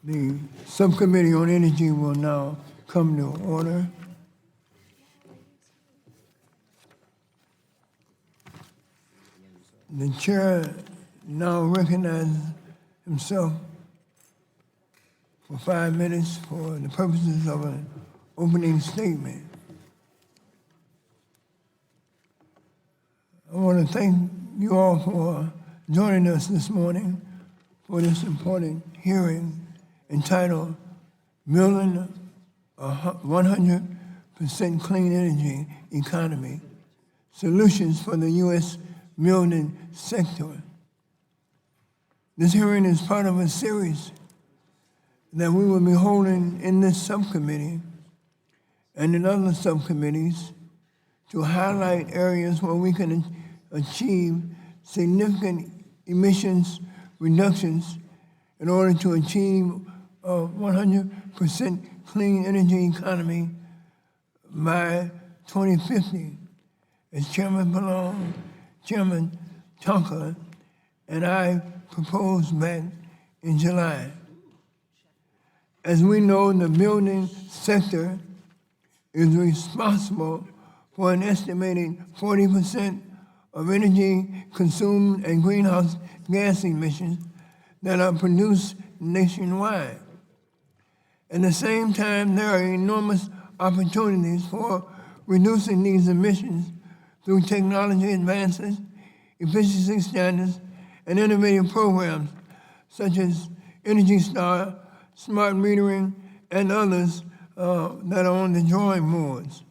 The Subcommittee on Energy will now come to order. The chair now recognizes himself for 5 minutes for the purposes of an opening statement. I want to thank you all for joining us this morning for this important hearing entitled Building a 100% Clean Energy Economy, Solutions for the U.S. Building Sector. This hearing is part of a series that we will be holding in this subcommittee and in other subcommittees to highlight areas where we can achieve significant emissions reductions in order to achieve a 100% clean energy economy by 2050. As Chairman Pallone, Chairman Tonka, and I proposed back in July. As we know, the building sector is responsible for an estimated 40% of energy consumed and greenhouse gas emissions that are produced nationwide. At the same time, there are enormous opportunities for reducing these emissions through technology advances, efficiency standards, and innovative programs such as Energy Star, smart metering, and others that are on the drawing boards.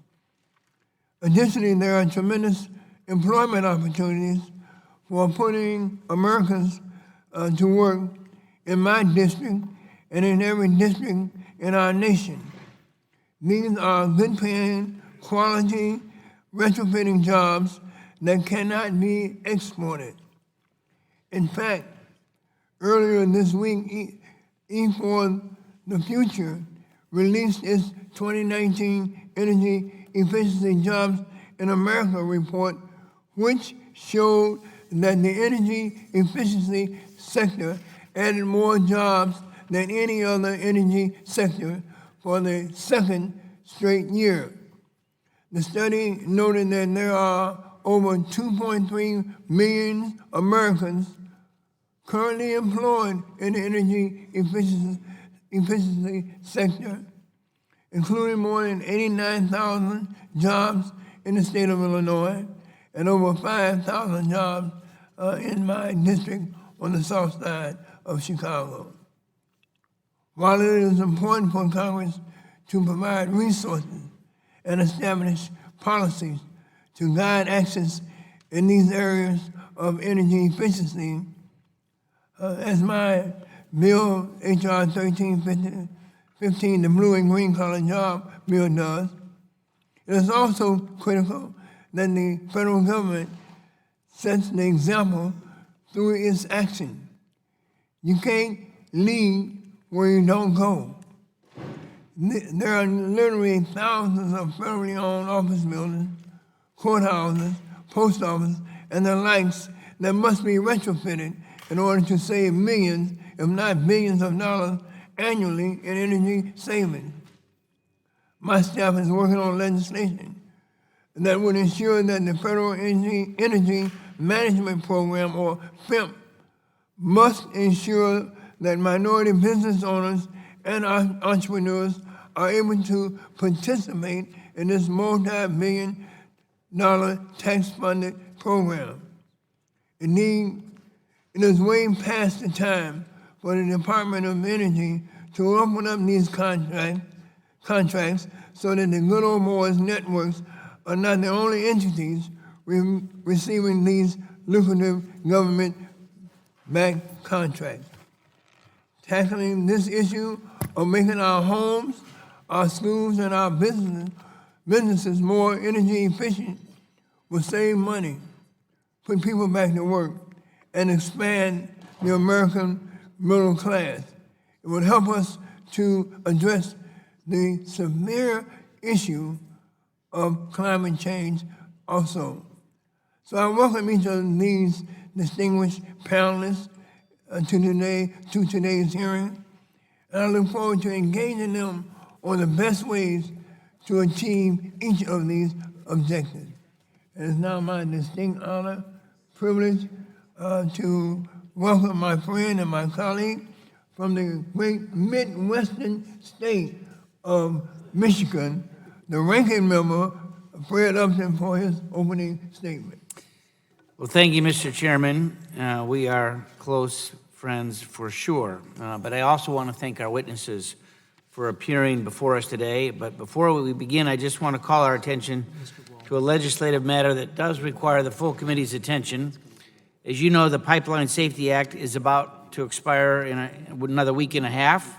Additionally, there are tremendous employment opportunities for putting Americans to work in my district and in every district in our nation. These are good-paying, quality, retrofitting jobs that cannot be exported. In fact, earlier this week, E4 the Future released its 2019 Energy Efficiency Jobs in America report, which showed that the energy efficiency sector added more jobs than any other energy sector for the second straight year. The study noted that there are over 2.3 million Americans currently employed in the energy efficiency sector, including more than 89,000 jobs in the state of Illinois and over 5,000 jobs in my district on the south side of Chicago. While it is important for Congress to provide resources and establish policies to guide actions in these areas of energy efficiency, as my bill, H.R. 1315, the Blue and Green Collar Job Bill does, it is also critical that the federal government sets the example through its action. You can't lead where you don't go. There are literally thousands of federally owned office buildings, courthouses, post offices, and the likes that must be retrofitted in order to save millions, if not billions of dollars annually in energy savings. My staff is working on legislation that would ensure that the Federal Energy Management Program, or FEMP, must ensure that minority business owners and entrepreneurs are able to participate in this multi-billion-dollar tax-funded program. Indeed, it is way past the time for the Department of Energy to open up these contracts so that the good old boys networks are not the only entities receiving these lucrative government-backed contracts. Tackling this issue of making our homes, our schools, and our businesses more energy efficient will save money, put people back to work, and expand the American middle class. It would help us to address the severe issue of climate change also. So I welcome each of these distinguished panelists to today's hearing. and I look forward to engaging them on the best ways to achieve each of these objectives. It is now my distinct honor, privilege, to welcome my friend and my colleague from the great Midwestern state of Michigan, the ranking member, Fred Upton, for his opening statement. Well, thank you, Mr. Chairman. We are close friends for sure, but I also want to thank our witnesses for appearing before us today. But before we begin, I just want to call our attention to a legislative matter that does require the full committee's attention. As you know, the Pipeline Safety Act is about to expire in another week and a half,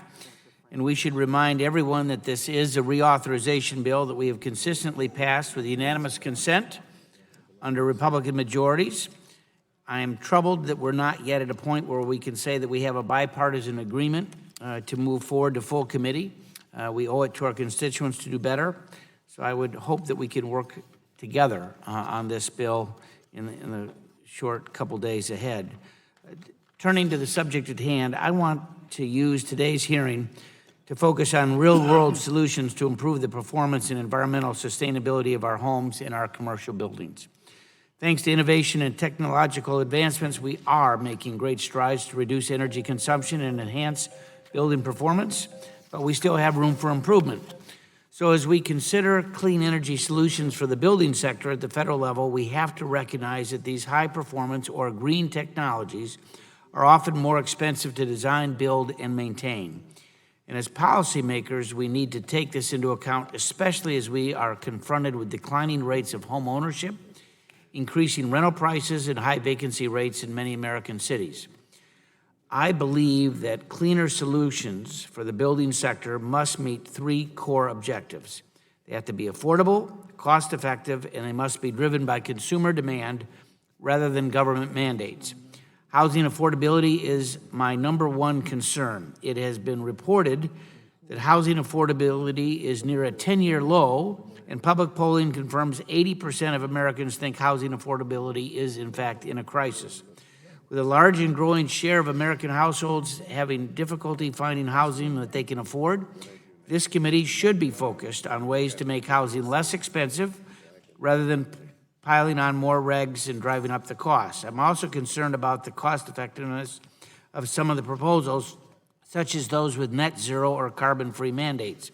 and we should remind everyone that this is a reauthorization bill that we have consistently passed with unanimous consent under Republican majorities. I am troubled that we're not yet at a point where we can say that we have a bipartisan agreement to move forward to full committee. We owe it to our constituents to do better, so I would hope that we can work together on this bill in the short couple days ahead. Turning to the subject at hand, I want to use today's hearing to focus on real-world solutions to improve the performance and environmental sustainability of our homes and our commercial buildings. Thanks to innovation and technological advancements, we are making great strides to reduce energy consumption and enhance building performance, but we still have room for improvement. So as we consider clean energy solutions for the building sector at the federal level, we have to recognize that these high-performance or green technologies are often more expensive to design, build, and maintain. And as policymakers, we need to take this into account, especially as we are confronted with declining rates of home ownership, increasing rental prices, and high vacancy rates in many American cities. I believe that cleaner solutions for the building sector must meet three core objectives. They have to be affordable, cost-effective, and they must be driven by consumer demand rather than government mandates. Housing affordability is my number one concern. It has been reported that housing affordability is near a 10-year low, and public polling confirms 80% of Americans think housing affordability is, in fact, in a crisis. With a large and growing share of American households having difficulty finding housing that they can afford, this committee should be focused on ways to make housing less expensive rather than piling on more regs and driving up the costs. I'm also concerned about the cost effectiveness of some of the proposals, such as those with net zero or carbon-free mandates.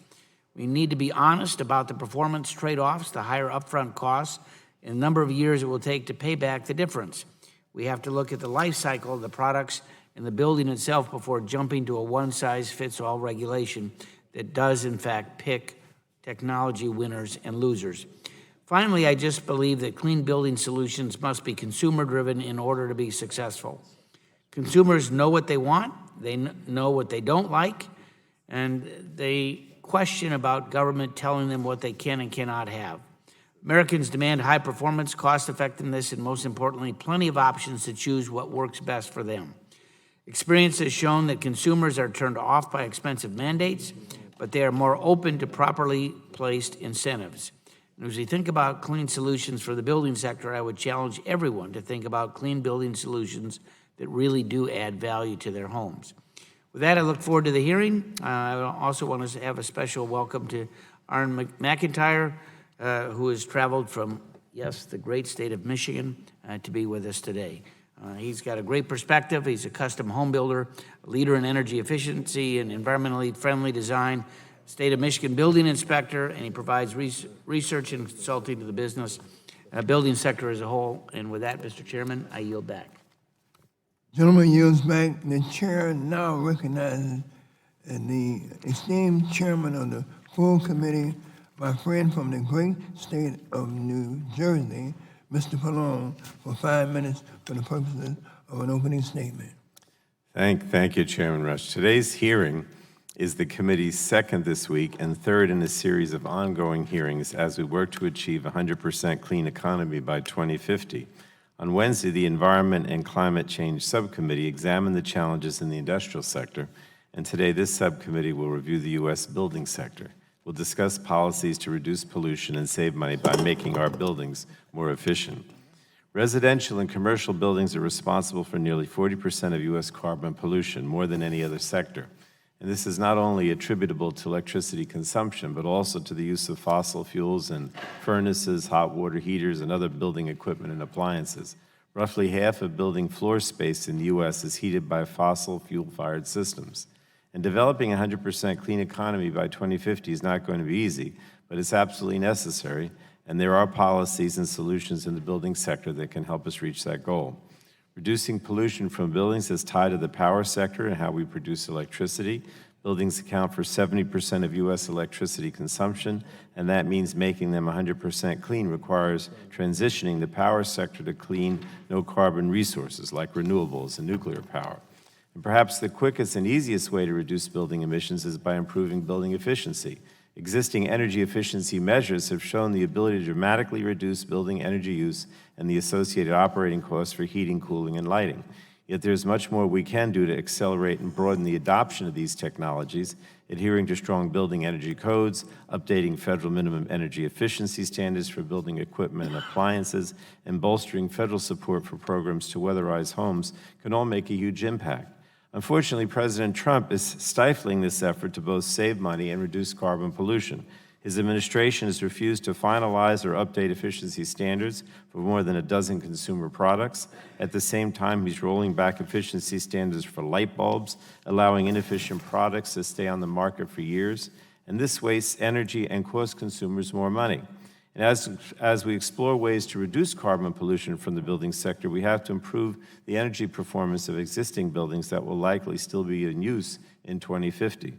We need to be honest about the performance trade-offs, the higher upfront costs, and the number of years it will take to pay back the difference. We have to look at the life cycle of the products and the building itself before jumping to a one-size-fits-all regulation that does, in fact, pick technology winners and losers. Finally, I just believe that clean building solutions must be consumer-driven in order to be successful. Consumers know what they want, they know what they don't like, and they question about government telling them what they can and cannot have. Americans demand high performance, cost effectiveness, and most importantly, plenty of options to choose what works best for them. Experience has shown that consumers are turned off by expensive mandates, but they are more open to properly placed incentives. And as we think about clean solutions for the building sector, I would challenge everyone to think about clean building solutions that really do add value to their homes. With that, I look forward to the hearing. I also want to have a special welcome to Aaron McIntyre, who has traveled from, yes, the great state of Michigan to be with us today. He's got a great perspective. He's a custom home builder, a leader in energy efficiency and environmentally friendly design, state of Michigan building inspector, and he provides research and consulting to the business building sector as a whole. And with that, Mr. Chairman, I yield back. Gentleman yields back. The chair now recognizes the esteemed chairman of the full committee, my friend from the great state of New Jersey, Mr. Pallone, for 5 minutes for the purposes of an opening statement. Thank you, Chairman Rush. Today's hearing is the committee's second this week and third in a series of ongoing hearings as we work to achieve 100% clean economy by 2050. On Wednesday, the Environment and Climate Change Subcommittee examined the challenges in the industrial sector, and today this subcommittee will review the U.S. building sector. We'll discuss policies to reduce pollution and save money by making our buildings more efficient. Residential and commercial buildings are responsible for nearly 40% of U.S. carbon pollution, more than any other sector. And this is not only attributable to electricity consumption, but also to the use of fossil fuels in furnaces, hot water heaters, and other building equipment and appliances. Roughly half of building floor space in the U.S. is heated by fossil fuel-fired systems. And developing a 100% clean economy by 2050 is not going to be easy, but it's absolutely necessary, and there are policies and solutions in the building sector that can help us reach that goal. Reducing pollution from buildings is tied to the power sector and how we produce electricity. Buildings account for 70% of U.S. electricity consumption, and that means making them 100% clean requires transitioning the power sector to clean, no-carbon resources like renewables and nuclear power. And perhaps the quickest and easiest way to reduce building emissions is by improving building efficiency. Existing energy efficiency measures have shown the ability to dramatically reduce building energy use and the associated operating costs for heating, cooling, and lighting. Yet there's much more we can do to accelerate and broaden the adoption of these technologies, adhering to strong building energy codes, updating federal minimum energy efficiency standards for building equipment and appliances, and bolstering federal support for programs to weatherize homes can all make a huge impact. Unfortunately, President Trump is stifling this effort to both save money and reduce carbon pollution. His administration has refused to finalize or update efficiency standards for more than a dozen consumer products. At the same time, he's rolling back efficiency standards for light bulbs, allowing inefficient products to stay on the market for years. And this wastes energy and costs consumers more money. And as we explore ways to reduce carbon pollution from the building sector, we have to improve the energy performance of existing buildings that will likely still be in use in 2050.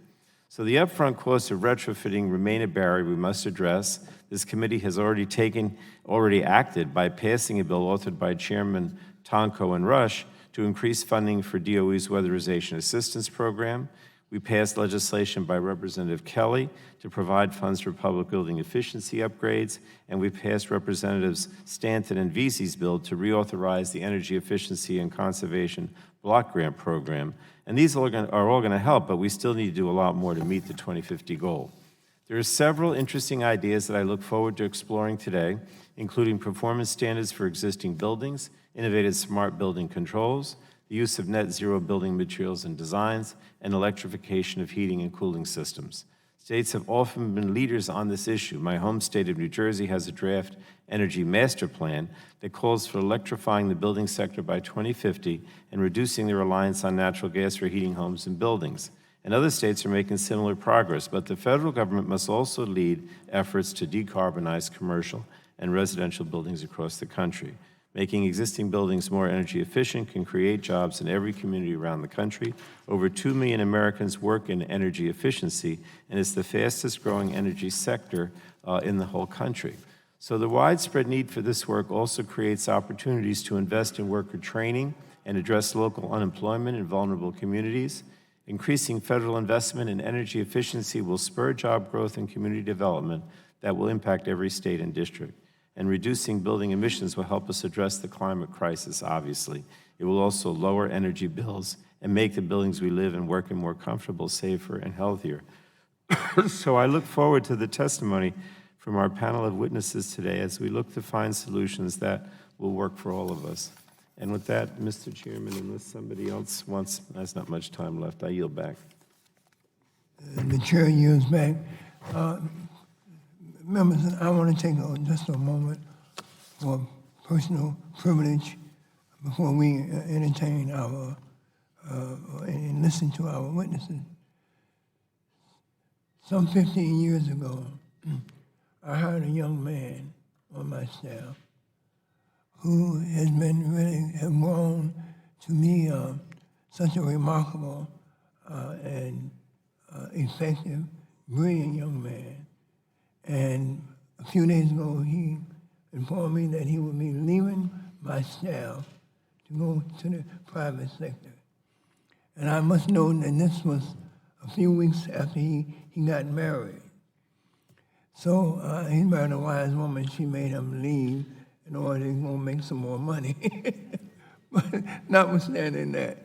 So the upfront costs of retrofitting remain a barrier we must address. This committee has already acted by passing a bill authored by Chairman Tonko and Rush to increase funding for DOE's Weatherization Assistance Program. We passed legislation by Representative Kelly to provide funds for public building efficiency upgrades, and we passed Representatives Stanton and Vesey's bill to reauthorize the Energy Efficiency and Conservation Block Grant Program. And these are all going to help, but we still need to do a lot more to meet the 2050 goal. There are several interesting ideas that I look forward to exploring today, including performance standards for existing buildings, innovative smart building controls, the use of net zero building materials and designs, and electrification of heating and cooling systems. States have often been leaders on this issue. My home state of New Jersey has a draft energy master plan that calls for electrifying the building sector by 2050 and reducing the reliance on natural gas for heating homes and buildings. And other states are making similar progress, but the federal government must also lead efforts to decarbonize commercial and residential buildings across the country. Making existing buildings more energy efficient can create jobs in every community around the country. Over 2 million Americans work in energy efficiency, and it's the fastest growing energy sector in the whole country. So the widespread need for this work also creates opportunities to invest in worker training and address local unemployment in vulnerable communities. Increasing federal investment in energy efficiency will spur job growth and community development that will impact every state and district. And reducing building emissions will help us address the climate crisis, obviously. It will also lower energy bills and make the buildings we live and work in more comfortable, safer, and healthier. So I look forward to the testimony from our panel of witnesses today as we look to find solutions that will work for all of us. And with that, Mr. Chairman, unless somebody else wants, there's not much time left, I yield back. The chair yields back. Members, I want to take just a moment for personal privilege before we entertain our and listen to our witnesses. Some 15 years ago, I hired a young man on my staff who has been have grown to me such a remarkable and effective, brilliant young man. And a few days ago, he informed me that he would be leaving my staff to go to the private sector. And I must note that this was a few weeks after he got married. So he married a wise woman. She made him leave in order to go make some more money. But notwithstanding that,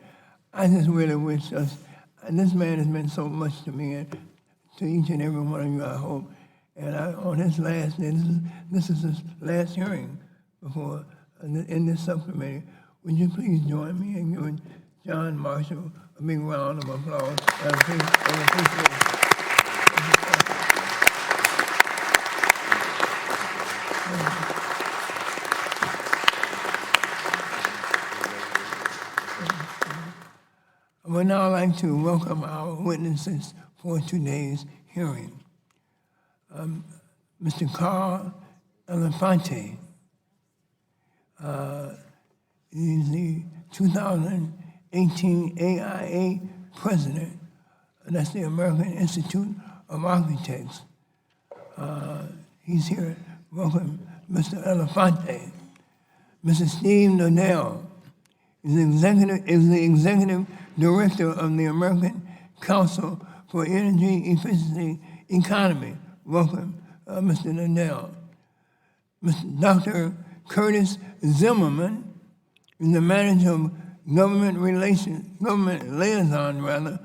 I just really wish us, and this man has meant so much to me and to each and every one of you, I hope. And on his last day, this is his last hearing before in this subcommittee. Would you please join me in giving John Marshall a big round of applause. I appreciate it. I would now like to welcome our witnesses for today's hearing. Mr. Carl Elefante. He's the 2018 AIA president. That's the American Institute of Architects. He's here. Welcome, Mr. Elefante. Mr. Steve Liddell is the executive director of the American Council for Energy Efficiency Economy. Welcome, Mr. Liddell. Dr. Curtis Zimmerman is the manager of government liaison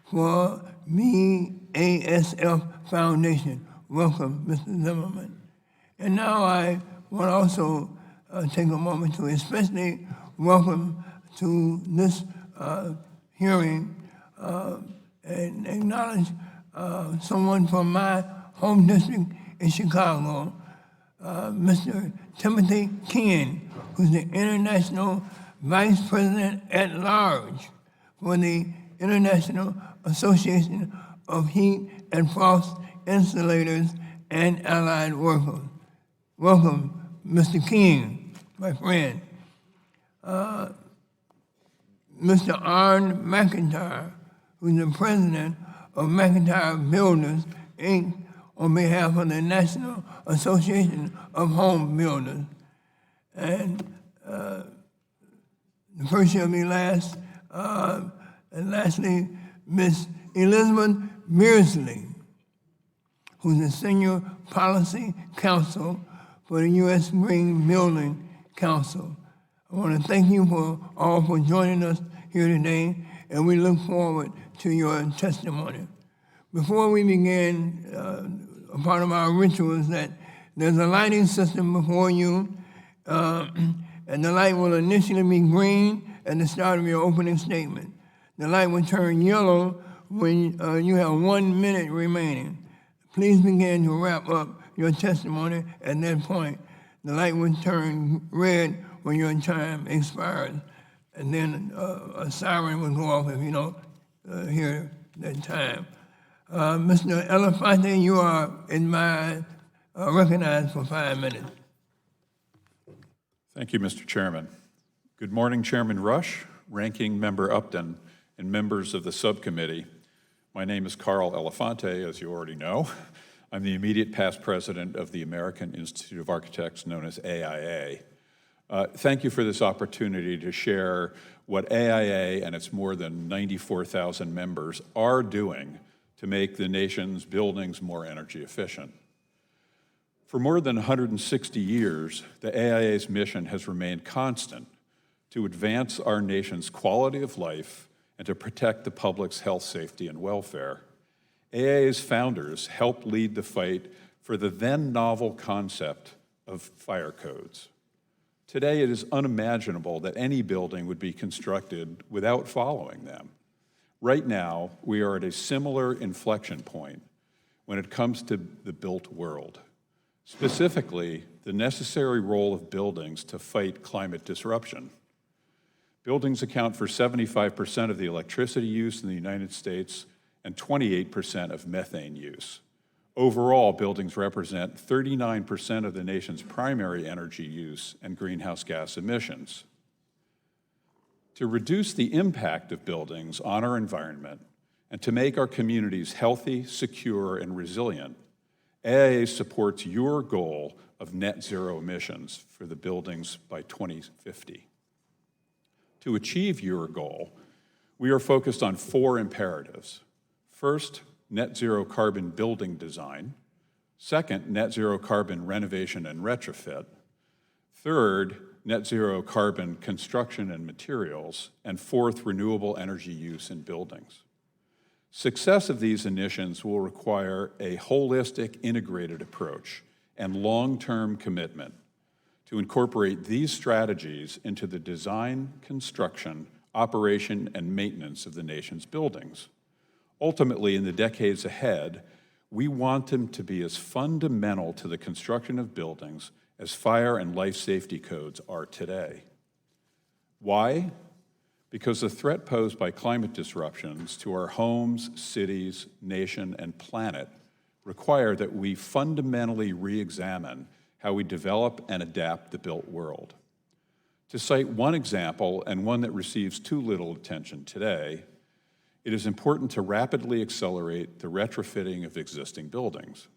for MEASF Foundation. Welcome, Mr. Zimmerman. And now I want to also take a moment to especially welcome to this hearing and acknowledge someone from my home district in Chicago, Mr. Timothy King, who's the International Vice President at Large for the International Association of Heat and Frost Insulators and Allied Workers. Welcome, Mr. King, my friend. Mr. Arne McIntyre, who's the president of McIntyre Builders, Inc., on behalf of the National Association of Home Builders. And the first shall be last. And lastly, Ms. Elizabeth Beardsley, who's the Senior Policy Counsel for the U.S. Green Building Council. I want to thank you all for joining us here today, and we look forward to your testimony. Before we begin, a part of our ritual is that there's a lighting system before you, and the light will initially be green at the start of your opening statement. The light will turn yellow when you have 1 minute remaining. Please begin to wrap up your testimony at that point. The light will turn red when your time expires, and then a siren will go off if you don't hear that time. Mr. Elefante, you are recognized for 5 minutes. Thank you, Mr. Chairman. Good morning, Chairman Rush, Ranking Member Upton, and members of the subcommittee. My name is Carl Elefante, as you already know. I'm the immediate past president of the American Institute of Architects, known as AIA. Thank you for this opportunity to share what AIA and its more than 94,000 members are doing to make the nation's buildings more energy efficient. For more than 160 years, the AIA's mission has remained constant to advance our nation's quality of life and to protect the public's health, safety, and welfare. AIA's founders helped lead the fight for the then novel concept of fire codes. Today, it is unimaginable that any building would be constructed without following them. Right now, we are at a similar inflection point when it comes to the built world, specifically the necessary role of buildings to fight climate disruption. Buildings account for 75% of the electricity use in the United States and 28% of methane use. Overall, buildings represent 39% of the nation's primary energy use and greenhouse gas emissions. To reduce the impact of buildings on our environment and to make our communities healthy, secure, and resilient, AIA supports your goal of net zero emissions for the buildings by 2050. To achieve your goal, we are focused on 4 imperatives. First, net zero carbon building design. Second, net zero carbon renovation and retrofit. Third, net zero carbon construction and materials. And fourth, renewable energy use in buildings. Success of these initiatives will require a holistic, integrated approach and long-term commitment to incorporate these strategies into the design, construction, operation, and maintenance of the nation's buildings. Ultimately, in the decades ahead, we want them to be as fundamental to the construction of buildings as fire and life safety codes are today. Why? Because the threat posed by climate disruptions to our homes, cities, nation, and planet require that we fundamentally re-examine how we develop and adapt the built world. To cite one example, and one that receives too little attention today, it is important to rapidly accelerate the retrofitting of existing buildings.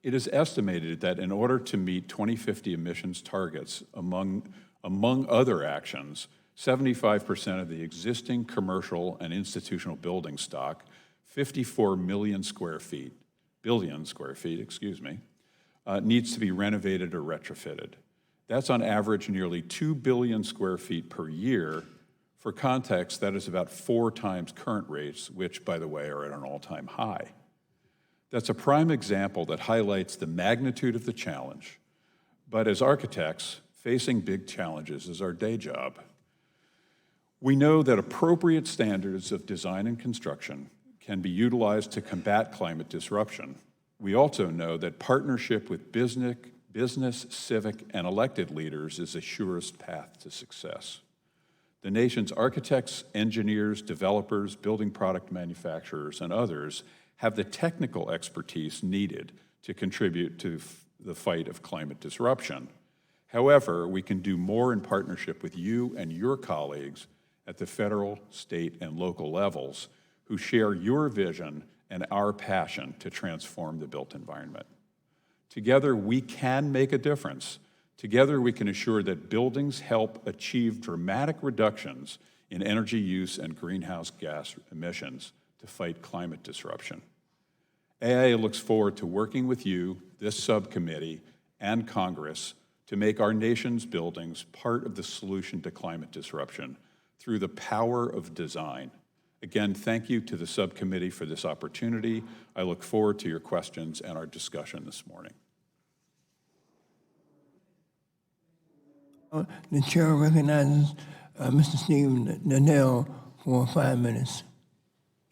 It is estimated that in order to meet 2050 emissions targets, among other actions, 75% of the existing commercial and institutional building stock, 54 billion square feet, needs to be renovated or retrofitted. That's on average nearly 2 billion square feet per year. For context, that is about 4 times current rates, which, by the way, are at an all-time high. That's a prime example that highlights the magnitude of the challenge. But as architects, facing big challenges is our day job. We know that appropriate standards of design and construction can be utilized to combat climate disruption. We also know that partnership with business, civic, and elected leaders is the surest path to success. The nation's architects, engineers, developers, building product manufacturers, and others have the technical expertise needed to contribute to the fight of climate disruption. However, we can do more in partnership with you and your colleagues at the federal, state, and local levels who share your vision and our passion to transform the built environment. Together, we can make a difference. Together, we can assure that buildings help achieve dramatic reductions in energy use and greenhouse gas emissions to fight climate disruption. AIA looks forward to working with you, this subcommittee, and Congress to make our nation's buildings part of the solution to climate disruption through the power of design. Again, thank you to the subcommittee for this opportunity. I look forward to your questions and our discussion this morning. The chair recognizes Mr. Stephen Nadell for 5 minutes.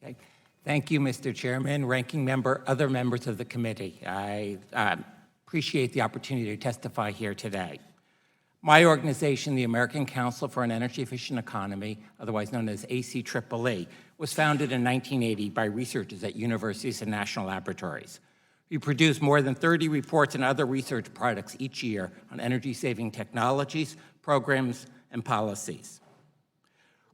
Okay. Thank you, Mr. Chairman, Ranking Member, other members of the committee. I appreciate the opportunity to testify here today. My organization, the American Council for an Energy Efficient Economy, otherwise known as ACEEE, was founded in 1980 by researchers at universities and national laboratories. We produce more than 30 reports and other research products each year on energy-saving technologies, programs, and policies.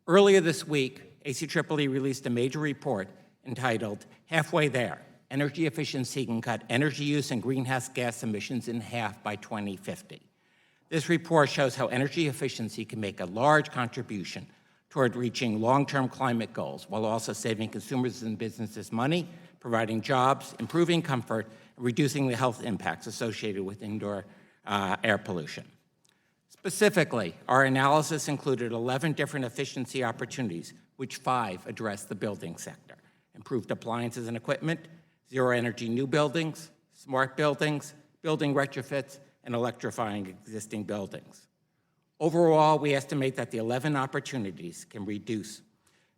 Earlier this week, ACEEE released a major report entitled Halfway There, Energy Efficiency Can Cut Energy Use and Greenhouse Gas Emissions in Half by 2050. This report shows how energy efficiency can make a large contribution toward reaching long-term climate goals while also saving consumers and businesses money, providing jobs, improving comfort, and reducing the health impacts associated with indoor air pollution. Specifically, our analysis included 11 different efficiency opportunities, which 5 address the building sector: improved appliances and equipment, zero-energy new buildings, smart buildings, building retrofits, and electrifying existing buildings. Overall, we estimate that the 11 opportunities can reduce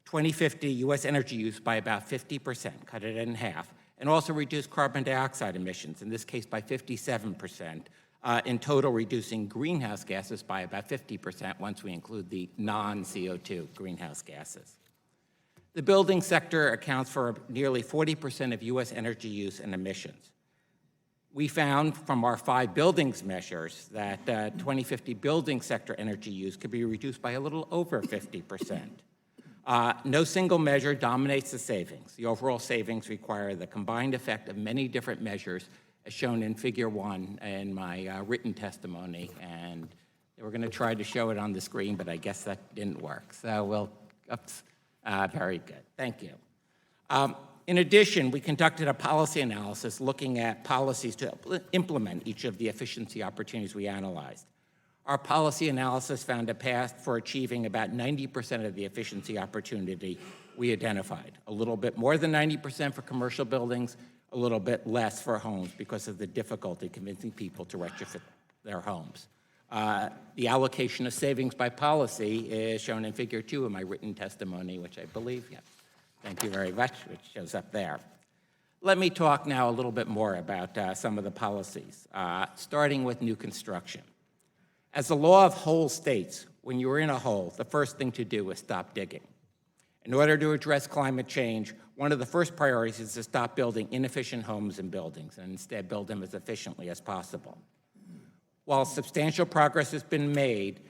2050 U.S. energy use by about 50%, cut it in half, and also reduce carbon dioxide emissions, in this case by 57%, in total reducing greenhouse gases by about 50% once we include the non-CO2 greenhouse gases. The building sector accounts for nearly 40% of U.S. energy use and emissions. We found from our 5 buildings measures that 2050 building sector energy use could be reduced by a little over 50%. No single measure dominates the savings. The overall savings require the combined effect of many different measures, as shown in Figure 1 in my written testimony. And they were going to try to show it on the screen, but I guess that didn't work. So very good. Thank you. In addition, we conducted a policy analysis looking at policies to implement each of the efficiency opportunities we analyzed. Our policy analysis found a path for achieving about 90% of the efficiency opportunity we identified. A little bit more than 90% for commercial buildings, a little bit less for homes because of the difficulty convincing people to retrofit their homes. The allocation of savings by policy is shown in Figure 2 of my written testimony, which I believe, yes, thank you very much, which shows up there. Let me talk now a little bit more about some of the policies, starting with new construction. As the law of holes states, when you're in a hole, the first thing to do is stop digging. In order to address climate change, one of the first priorities is to stop building inefficient homes and buildings and instead build them as efficiently as possible. While substantial progress has been made,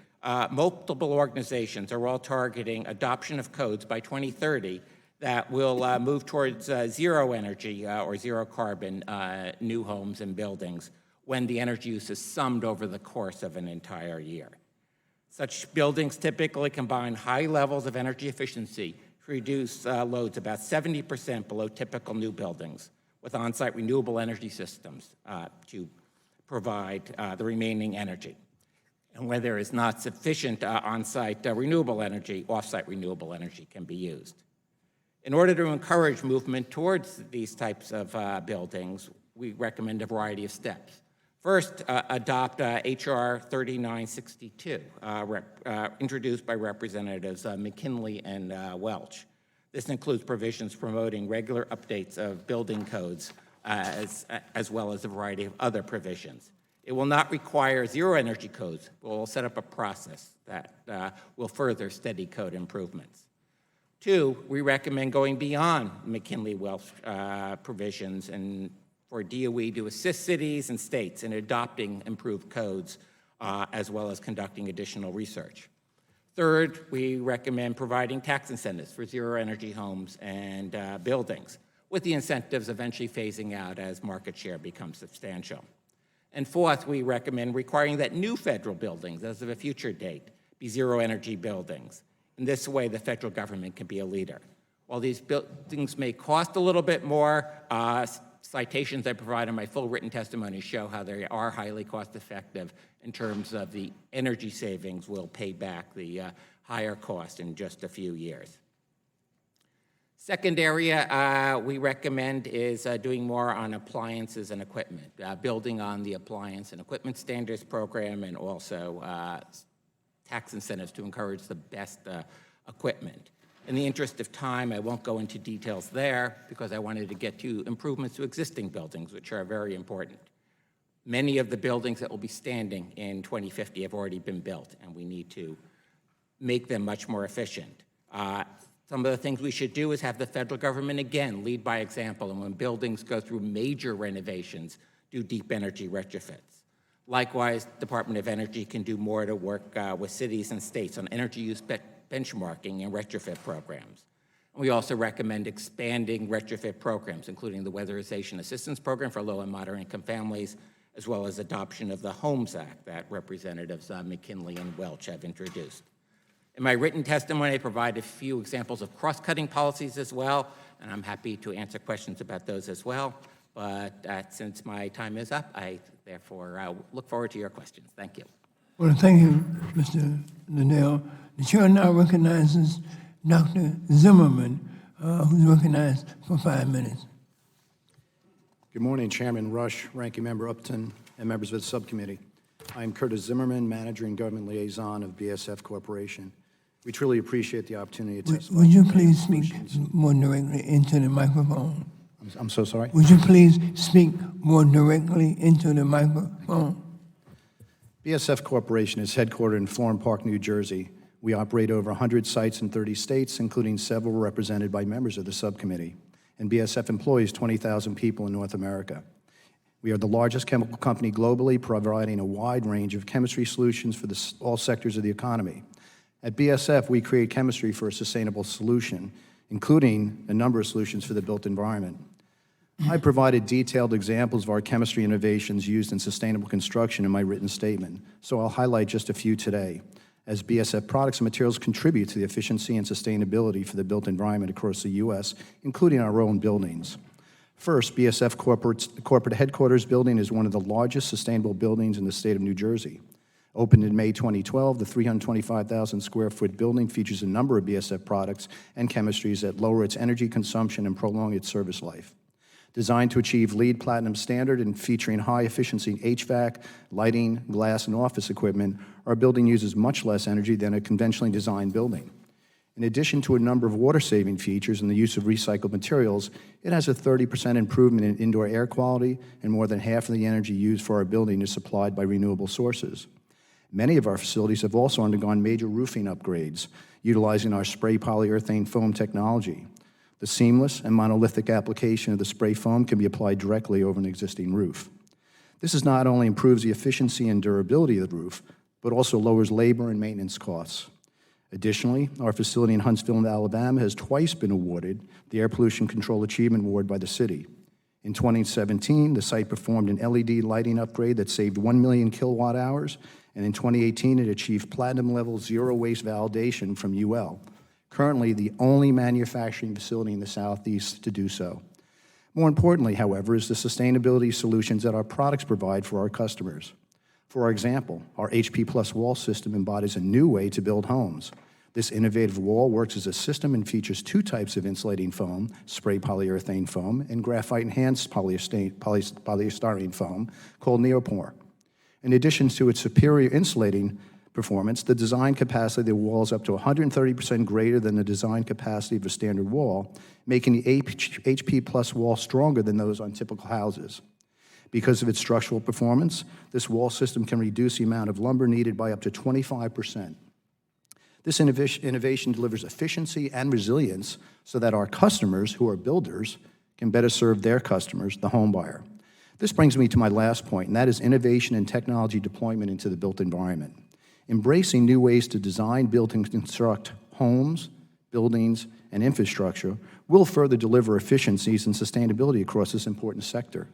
multiple organizations are all targeting adoption of codes by 2030 that will move towards zero energy or zero carbon new homes and buildings when the energy use is summed over the course of an entire year. Such buildings typically combine high levels of energy efficiency to reduce loads about 70% below typical new buildings, with on-site renewable energy systems to provide the remaining energy. And where there is not sufficient on-site renewable energy, off-site renewable energy can be used. In order to encourage movement towards these types of buildings, we recommend a variety of steps. First, adopt H.R. 3962, introduced by Representatives McKinley and Welch. This includes provisions promoting regular updates of building codes, as well as a variety of other provisions. It will not require zero energy codes, but will set up a process that will further steady code improvements. Two, we recommend going beyond McKinley-Welch provisions and for DOE to assist cities and states in adopting improved codes, as well as conducting additional research. Third, we recommend providing tax incentives for zero energy homes and buildings, with the incentives eventually phasing out as market share becomes substantial. And fourth, we recommend requiring that new federal buildings, as of a future date, be zero energy buildings. In this way, the federal government can be a leader. While these buildings may cost a little bit more, citations I provide in my full written testimony show how they are highly cost effective in terms of the energy savings will pay back the higher cost in just a few years. Second area we recommend is doing more on appliances and equipment, building on the Appliance and Equipment Standards Program and also tax incentives to encourage the best equipment. In the interest of time, I won't go into details there because I wanted to get to improvements to existing buildings, which are very important. Many of the buildings that will be standing in 2050 have already been built, and we need to make them much more efficient. Some of the things we should do is have the federal government, again, lead by example, and when buildings go through major renovations, do deep energy retrofits. Likewise, Department of Energy can do more to work with cities and states on energy use benchmarking and retrofit programs. We also recommend expanding retrofit programs, including the Weatherization Assistance Program for low and moderate income families, as well as adoption of the Homes Act that Representatives McKinley and Welch have introduced. In my written testimony, I provide a few examples of cross-cutting policies as well, and I'm happy to answer questions about those as well. But since my time is up, I therefore look forward to your questions. Thank you. Well, thank you, Mr. Liddell. The chair now recognizes Dr. Zimmerman, who's recognized for 5 minutes. Good morning, Chairman Rush, Ranking Member Upton, and members of the subcommittee. I am Curtis Zimmerman, Manager and Government Liaison of BSF Corporation. We truly appreciate the opportunity to testify. Would you please speak more directly into the microphone? I'm so sorry? Would you please speak more directly into the microphone? BSF Corporation is headquartered in Florham Park, New Jersey. We operate over 100 sites in 30 states, including several represented by members of the subcommittee. And BSF employs 20,000 people in North America. We are the largest chemical company globally, providing a wide range of chemistry solutions for all sectors of the economy. At BSF, we create chemistry for a sustainable solution, including a number of solutions for the built environment. I provided detailed examples of our chemistry innovations used in sustainable construction in my written statement, so I'll highlight just a few today, as BSF products and materials contribute to the efficiency and sustainability for the built environment across the U.S., including our own buildings. First, BSF corporate headquarters building is one of the largest sustainable buildings in the state of New Jersey. Opened in May 2012, the 325,000 square foot building features a number of BSF products and chemistries that lower its energy consumption and prolong its service life. Designed to achieve LEED Platinum standard and featuring high-efficiency HVAC, lighting, glass, and office equipment, our building uses much less energy than a conventionally designed building. In addition to a number of water-saving features and the use of recycled materials, it has a 30% improvement in indoor air quality, and more than half of the energy used for our building is supplied by renewable sources. Many of our facilities have also undergone major roofing upgrades, utilizing our spray polyurethane foam technology. The seamless and monolithic application of the spray foam can be applied directly over an existing roof. This not only improves the efficiency and durability of the roof, but also lowers labor and maintenance costs. Additionally, our facility in Huntsville, Alabama has twice been awarded the Air Pollution Control Achievement Award by the city. In 2017, the site performed an LED lighting upgrade that saved 1 million kilowatt hours, and in 2018, it achieved platinum level zero waste validation from UL, currently the only manufacturing facility in the Southeast to do so. More importantly, however, is the sustainability solutions that our products provide for our customers. For example, our HP Plus wall system embodies a new way to build homes. This innovative wall works as a system and features two types of insulating foam, spray polyurethane foam, and graphite-enhanced polystyrene foam called Neopore. In addition to its superior insulating performance, the design capacity of the wall is up to 130% greater than the design capacity of a standard wall, making the HP Plus wall stronger than those on typical houses. Because of its structural performance, this wall system can reduce the amount of lumber needed by up to 25%. This innovation delivers efficiency and resilience so that our customers, who are builders, can better serve their customers, the home buyer. This brings me to my last point, and that is innovation and technology deployment into the built environment. Embracing new ways to design, build, and construct homes, buildings, and infrastructure will further deliver efficiencies and sustainability across this important sector.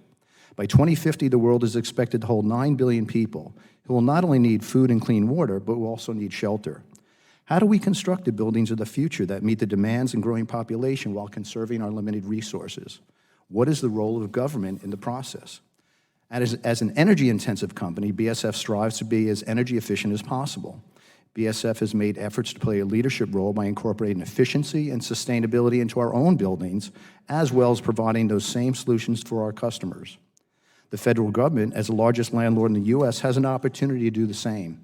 By 2050, the world is expected to hold 9 billion people who will not only need food and clean water, but will also need shelter. How do we construct the buildings of the future that meet the demands and growing population while conserving our limited resources? What is the role of government in the process? As an energy-intensive company, BSF strives to be as energy efficient as possible. BSF has made efforts to play a leadership role by incorporating efficiency and sustainability into our own buildings, as well as providing those same solutions for our customers. The federal government, as the largest landlord in the U.S., has an opportunity to do the same.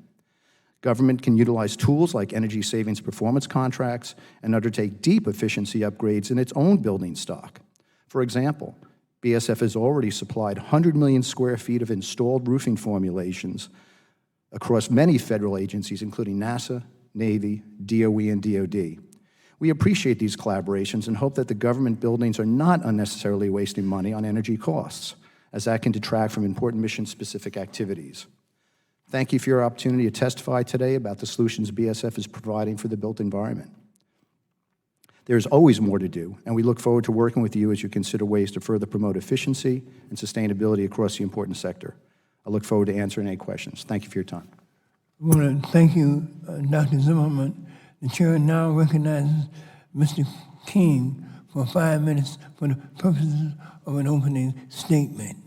Government can utilize tools like energy savings performance contracts and undertake deep efficiency upgrades in its own building stock. For example, BSF has already supplied 100 million square feet of installed roofing formulations across many federal agencies, including NASA, Navy, DOE, and DOD. We appreciate these collaborations and hope that the government buildings are not unnecessarily wasting money on energy costs, as that can detract from important mission-specific activities. Thank you for your opportunity to testify today about the solutions BSF is providing for the built environment. There's always more to do, and we look forward to working with you as you consider ways to further promote efficiency and sustainability across the important sector. I look forward to answering any questions. Thank you for your time. I want to thank you, Dr. Zimmerman. The chair now recognizes Mr. King for 5 minutes for the purposes of an opening statement.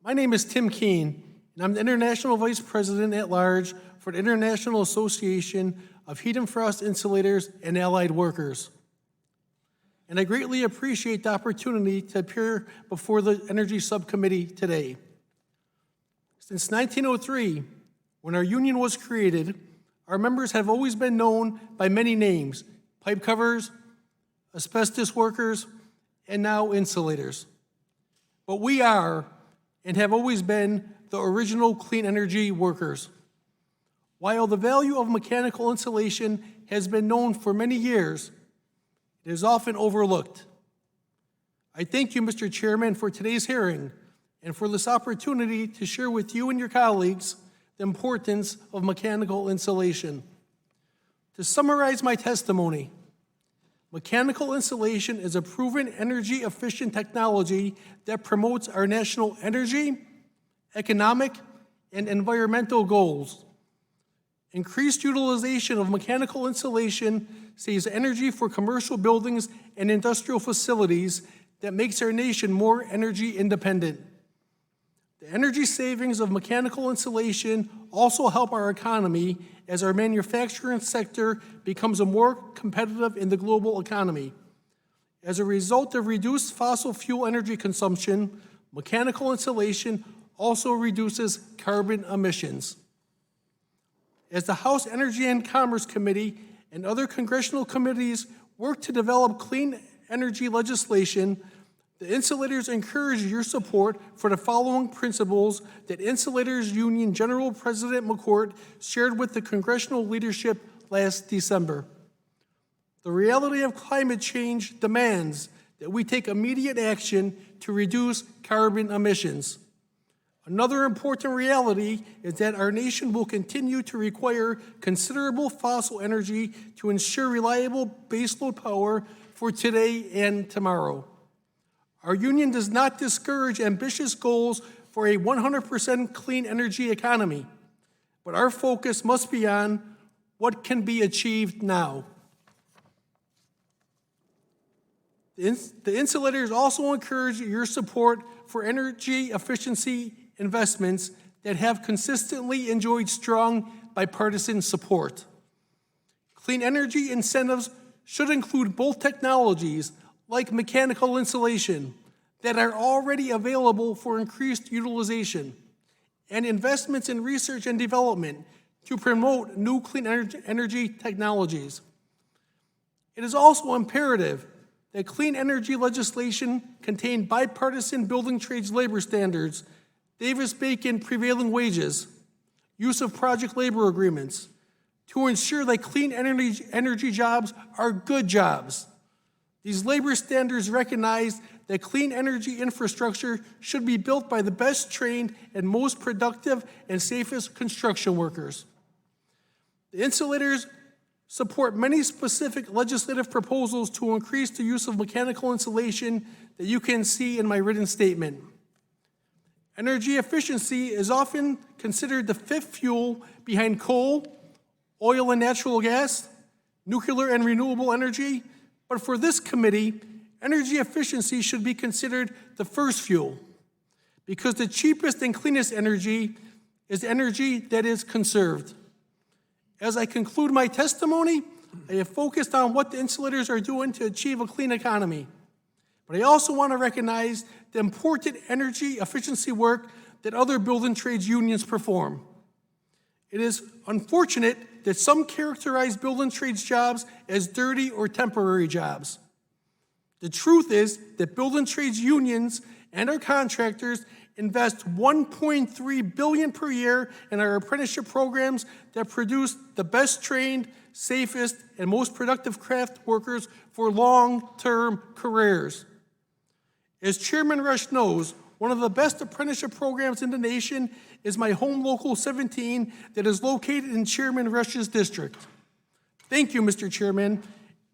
My name is Tim Keene, and I'm the International Vice President at Large for the International Association of Heat and Frost Insulators and Allied Workers. And I greatly appreciate the opportunity to appear before the Energy Subcommittee today. Since 1903, when our union was created, our members have always been known by many names: pipe covers, asbestos workers, and now insulators. But we are, and have always been, the original clean energy workers. While the value of mechanical insulation has been known for many years, it is often overlooked. I thank you, Mr. Chairman, for today's hearing and for this opportunity to share with you and your colleagues the importance of mechanical insulation. To summarize my testimony, mechanical insulation is a proven energy-efficient technology that promotes our national energy, economic, and environmental goals. Increased utilization of mechanical insulation saves energy for commercial buildings and industrial facilities that makes our nation more energy independent. The energy savings of mechanical insulation also help our economy as our manufacturing sector becomes more competitive in the global economy. As a result of reduced fossil fuel energy consumption, mechanical insulation also reduces carbon emissions. As the House Energy and Commerce Committee and other congressional committees work to develop clean energy legislation, the Insulators encourage your support for the following principles that Insulators Union General President McCourt shared with the congressional leadership last December. The reality of climate change demands that we take immediate action to reduce carbon emissions. Another important reality is that our nation will continue to require considerable fossil energy to ensure reliable baseload power for today and tomorrow. Our union does not discourage ambitious goals for a 100% clean energy economy, but our focus must be on what can be achieved now. The Insulators also encourage your support for energy efficiency investments that have consistently enjoyed strong bipartisan support. Clean energy incentives should include both technologies, like mechanical insulation, that are already available for increased utilization, and investments in research and development to promote new clean energy technologies. It is also imperative that clean energy legislation contain bipartisan building trades labor standards, Davis-Bacon prevailing wages, use of project labor agreements, to ensure that clean energy jobs are good jobs. These labor standards recognize that clean energy infrastructure should be built by the best trained and most productive and safest construction workers. The Insulators support many specific legislative proposals to increase the use of mechanical insulation that you can see in my written statement. Energy efficiency is often considered the fifth fuel behind coal, oil and natural gas, nuclear and renewable energy, but for this committee, energy efficiency should be considered the first fuel, because the cheapest and cleanest energy is energy that is conserved. As I conclude my testimony, I have focused on what the Insulators are doing to achieve a clean economy. But I also want to recognize the important energy efficiency work that other building trades unions perform. It is unfortunate that some characterize building trades jobs as dirty or temporary jobs. The truth is that building trades unions and our contractors invest $1.3 billion per year in our apprenticeship programs that produce the best trained, safest, and most productive craft workers for long-term careers. As Chairman Rush knows, one of the best apprenticeship programs in the nation is my home local 17 that is located in Chairman Rush's district. Thank you, Mr. Chairman,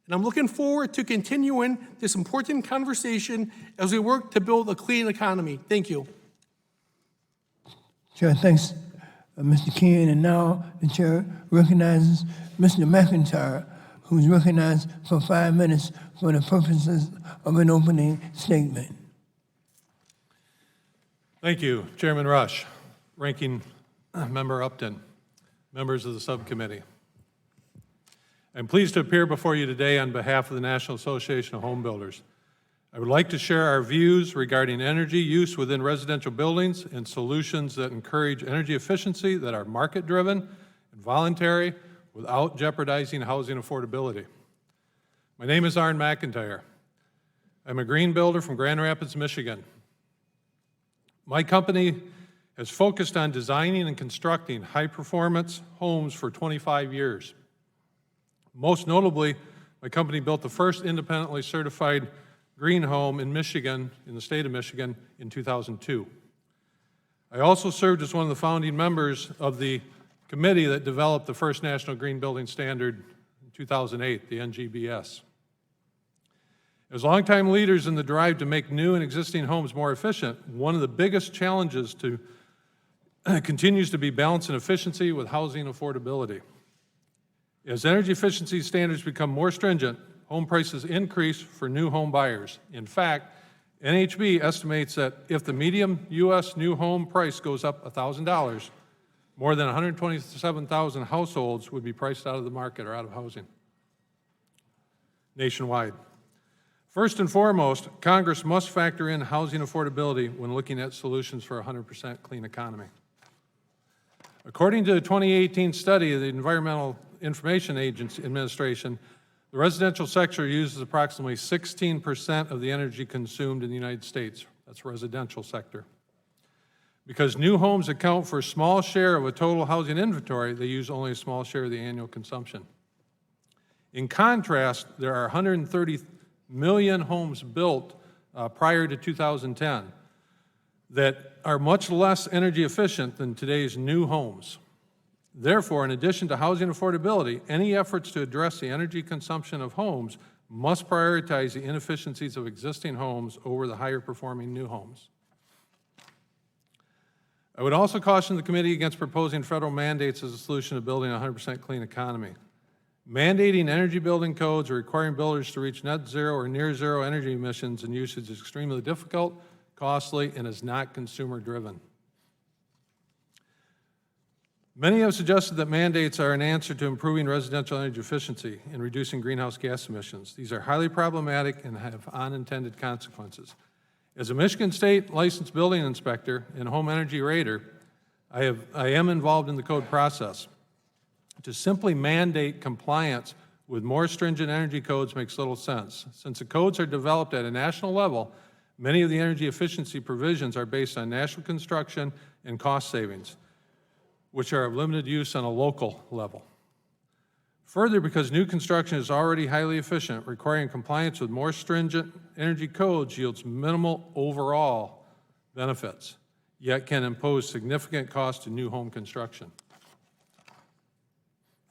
and I'm looking forward to continuing this important conversation as we work to build a clean economy. Thank you. Chair, thanks, Mr. King. And now the chair recognizes Mr. McIntyre, who's recognized for 5 minutes for the purposes of an opening statement. Thank you, Chairman Rush, Ranking Member Upton, members of the subcommittee. I'm pleased to appear before you today on behalf of the National Association of Home Builders. I would like to share our views regarding energy use within residential buildings and solutions that encourage energy efficiency that are market-driven and voluntary without jeopardizing housing affordability. My name is Arn McIntyre. I'm a green builder from Grand Rapids, Michigan. My company has focused on designing and constructing high-performance homes for 25 years. Most notably, my company built the first independently certified green home in Michigan, in the state of Michigan, in 2002. I also served as one of the founding members of the committee that developed the first National Green Building Standard in 2008, the NGBS. As longtime leaders in the drive to make new and existing homes more efficient, one of the biggest challenges continues to be balancing efficiency with housing affordability. As energy efficiency standards become more stringent, home prices increase for new home buyers. In fact, NHB estimates that if the median U.S. new home price goes up $1,000, more than 127,000 households would be priced out of the market or out of housing nationwide. First and foremost, Congress must factor in housing affordability when looking at solutions for a 100% clean economy. According to a 2018 study of the Environmental Information Agency Administration, the residential sector uses approximately 16% of the energy consumed in the United States. That's residential sector. Because new homes account for a small share of a total housing inventory, they use only a small share of the annual consumption. In contrast, there are 130 million homes built prior to 2010 that are much less energy efficient than today's new homes. Therefore, in addition to housing affordability, any efforts to address the energy consumption of homes must prioritize the inefficiencies of existing homes over the higher performing new homes. I would also caution the committee against proposing federal mandates as a solution to building a 100% clean economy. Mandating energy building codes or requiring builders to reach net zero or near zero energy emissions and usage is extremely difficult, costly, and is not consumer driven. Many have suggested that mandates are an answer to improving residential energy efficiency and reducing greenhouse gas emissions. These are highly problematic and have unintended consequences. As a Michigan State licensed building inspector and home energy rater, I am involved in the code process. To simply mandate compliance with more stringent energy codes makes little sense. Since the codes are developed at a national level, many of the energy efficiency provisions are based on national construction and cost savings, which are of limited use on a local level. Further, because new construction is already highly efficient, requiring compliance with more stringent energy codes yields minimal overall benefits, yet can impose significant costs to new home construction.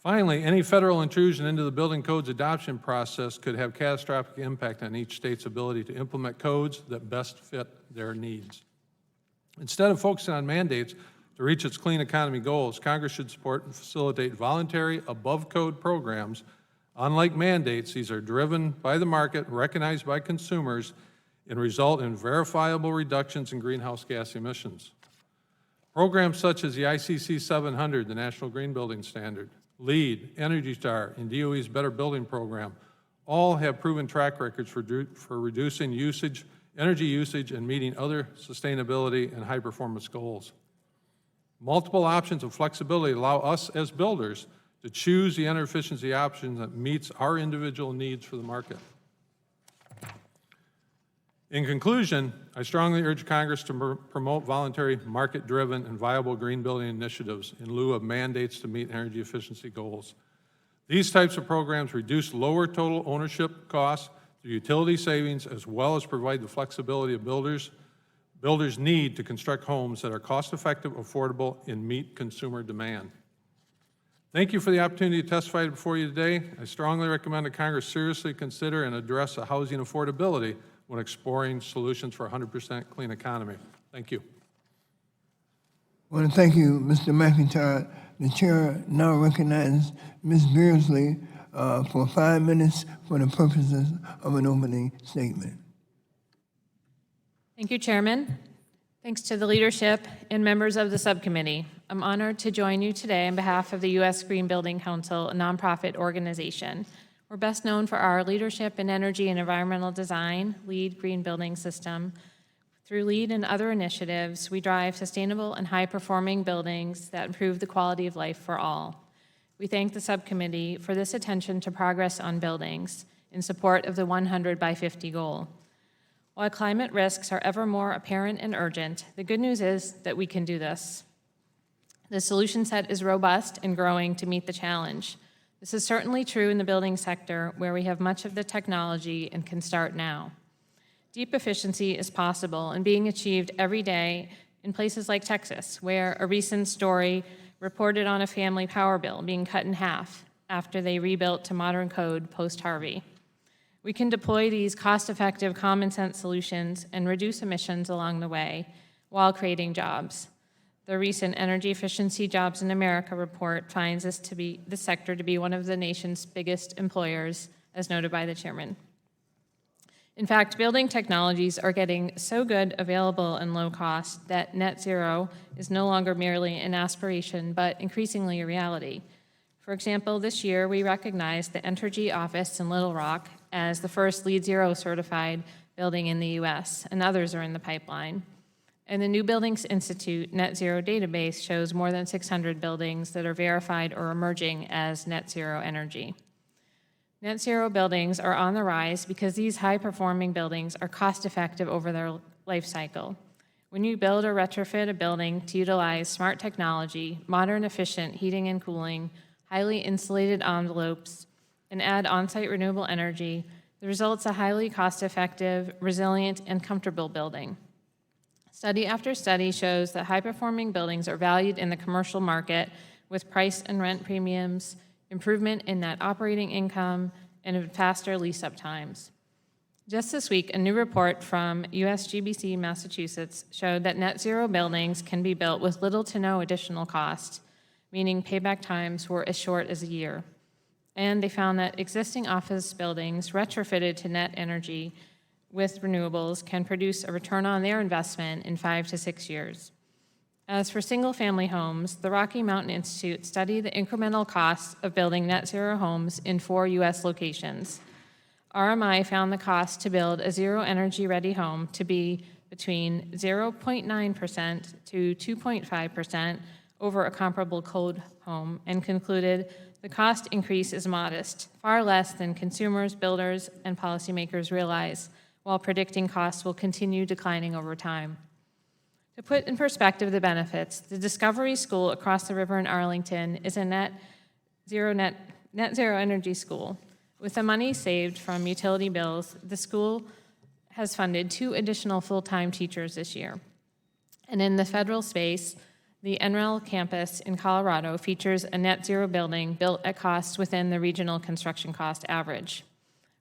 Finally, any federal intrusion into the building codes adoption process could have catastrophic impact on each state's ability to implement codes that best fit their needs. Instead of focusing on mandates to reach its clean economy goals, Congress should support and facilitate voluntary above-code programs. Unlike mandates, these are driven by the market, recognized by consumers, and result in verifiable reductions in greenhouse gas emissions. Programs such as the ICC 700, the National Green Building Standard, LEED, Energy Star, and DOE's Better Building Program all have proven track records for reducing energy usage and meeting other sustainability and high-performance goals. Multiple options of flexibility allow us as builders to choose the energy efficiency option that meets our individual needs for the market. In conclusion, I strongly urge Congress to promote voluntary, market-driven, and viable green building initiatives in lieu of mandates to meet energy efficiency goals. These types of programs reduce lower total ownership costs through utility savings, as well as provide the flexibility of builders need to construct homes that are cost-effective, affordable, and meet consumer demand. Thank you for the opportunity to testify before you today. I strongly recommend that Congress seriously consider and address the housing affordability when exploring solutions for a 100% clean economy. Thank you. I want to thank you, Mr. McIntyre. The chair now recognizes Ms. Beardsley for 5 minutes for the purposes of an opening statement. Thank you, Chairman. Thanks to the leadership and members of the subcommittee. I'm honored to join you today on behalf of the U.S. Green Building Council, a nonprofit organization. We're best known for our leadership in energy and environmental design, LEED Green Building System. Through LEED and other initiatives, we drive sustainable and high-performing buildings that improve the quality of life for all. We thank the subcommittee for this attention to progress on buildings in support of the 100 by 50 goal. While climate risks are ever more apparent and urgent, the good news is that we can do this. The solution set is robust and growing to meet the challenge. This is certainly true in the building sector, where we have much of the technology and can start now. Deep efficiency is possible and being achieved every day in places like Texas, where a recent story reported on a family power bill being cut in half after they rebuilt to modern code post-Harvey. We can deploy these cost-effective, common-sense solutions and reduce emissions along the way while creating jobs. The recent Energy Efficiency Jobs in America report finds this sector to be one of the nation's biggest employers, as noted by the chairman. In fact, building technologies are getting so good, available, and low cost that net zero is no longer merely an aspiration, but increasingly a reality. For example, this year we recognized the Entergy office in Little Rock as the first LEED Zero certified building in the U.S., and others are in the pipeline. And the New Buildings Institute Net Zero database shows more than 600 buildings that are verified or emerging as net zero energy. Net zero buildings are on the rise because these high-performing buildings are cost-effective over their life cycle. When you build or retrofit a building to utilize smart technology, modern efficient heating and cooling, highly insulated envelopes, and add on-site renewable energy, the result's a highly cost-effective, resilient, and comfortable building. Study after study shows that high-performing buildings are valued in the commercial market with price and rent premiums, improvement in net operating income, and faster lease-up times. Just this week, a new report from USGBC Massachusetts showed that net zero buildings can be built with little to no additional cost, meaning payback times were as short as a year. And they found that existing office buildings retrofitted to net energy with renewables can produce a return on their investment in 5 to 6 years. As for single-family homes, the Rocky Mountain Institute studied the incremental costs of building net zero homes in 4 U.S. locations. RMI found the cost to build a zero energy-ready home to be between 0.9% to 2.5% over a comparable code home, and concluded the cost increase is modest, far less than consumers, builders, and policymakers realize, while predicting costs will continue declining over time. To put in perspective the benefits, the Discovery School across the river in Arlington is a net zero energy school. With the money saved from utility bills, the school has funded 2 additional full-time teachers this year. And in the federal space, the NREL campus in Colorado features a net zero building built at costs within the regional construction cost average.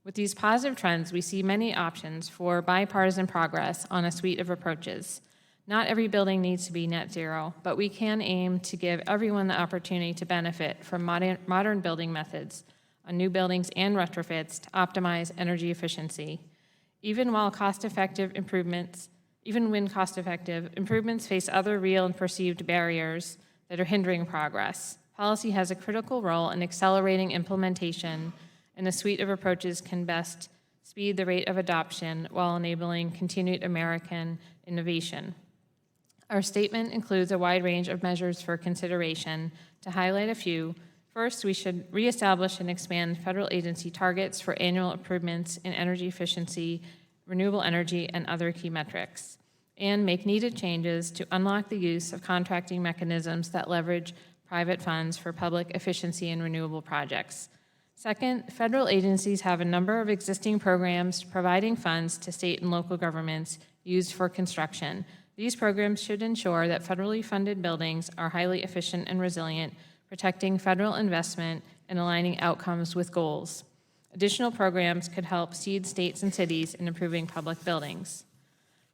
With these positive trends, we see many options for bipartisan progress on a suite of approaches. Not every building needs to be net zero, but we can aim to give everyone the opportunity to benefit from modern building methods on new buildings and retrofits to optimize energy efficiency. Even when cost-effective improvements face other real and perceived barriers that are hindering progress, policy has a critical role in accelerating implementation, and a suite of approaches can best speed the rate of adoption while enabling continued American innovation. Our statement includes a wide range of measures for consideration. To highlight a few, first, we should reestablish and expand federal agency targets for annual improvements in energy efficiency, renewable energy, and other key metrics, and make needed changes to unlock the use of contracting mechanisms that leverage private funds for public efficiency and renewable projects. Second, federal agencies have a number of existing programs providing funds to state and local governments used for construction. These programs should ensure that federally funded buildings are highly efficient and resilient, protecting federal investment and aligning outcomes with goals. Additional programs could help seed states and cities in improving public buildings.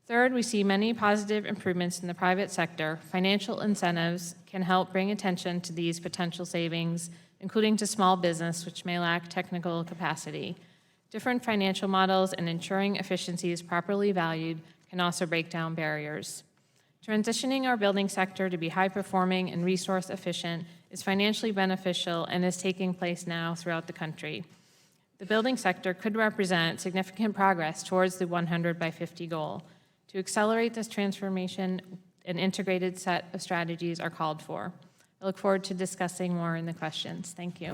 Third, we see many positive improvements in the private sector. Financial incentives can help bring attention to these potential savings, including to small business, which may lack technical capacity. Different financial models and ensuring efficiency is properly valued can also break down barriers. Transitioning our building sector to be high-performing and resource efficient is financially beneficial and is taking place now throughout the country. The building sector could represent significant progress towards the 100 by 50 goal. To accelerate this transformation, an integrated set of strategies are called for. I look forward to discussing more in the questions. Thank you.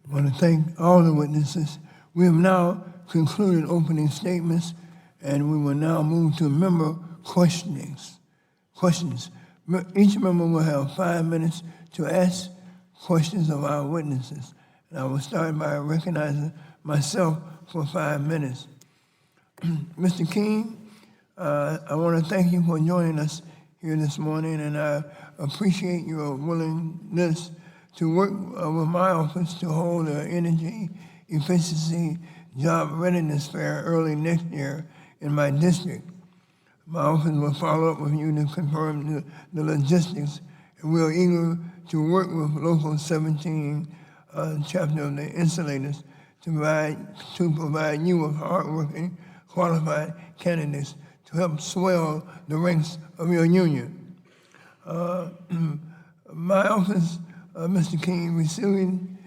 I want to thank all the witnesses. We have now concluded opening statements, and we will now move to member questions. Each member will have 5 minutes to ask questions of our witnesses. And I will start by recognizing myself for 5 minutes. Mr. King, I want to thank you for joining us here this morning, and I appreciate your willingness to work with my office to hold an energy efficiency job readiness fair early next year in my district. My office will follow up with you to confirm the logistics, and we are eager to work with Local 17 chapter of the Insulators to provide you with hardworking, qualified candidates to help swell the ranks of your union. My office, Mr. King, receiving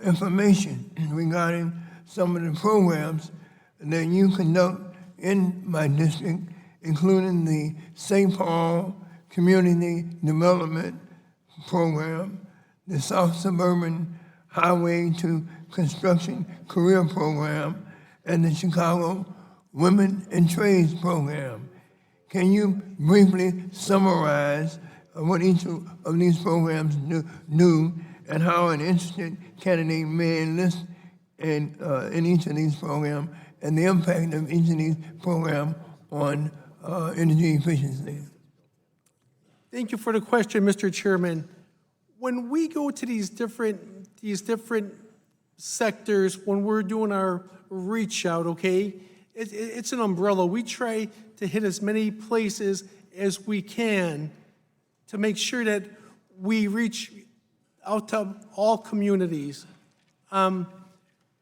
information regarding some of the programs that you conduct in my district, including the St. Paul Community Development Program, the South Suburban Highway to Construction Career Program, and the Chicago Women in Trades Program. Can you briefly summarize what each of these programs do and how an interested candidate may enlist in each of these programs and the impact of each of these programs on energy efficiency? Thank you for the question, Mr. Chairman. When we go to these different sectors, when we're doing our reach out, okay, it's an umbrella. We try to hit as many places as we can to make sure that we reach out to all communities.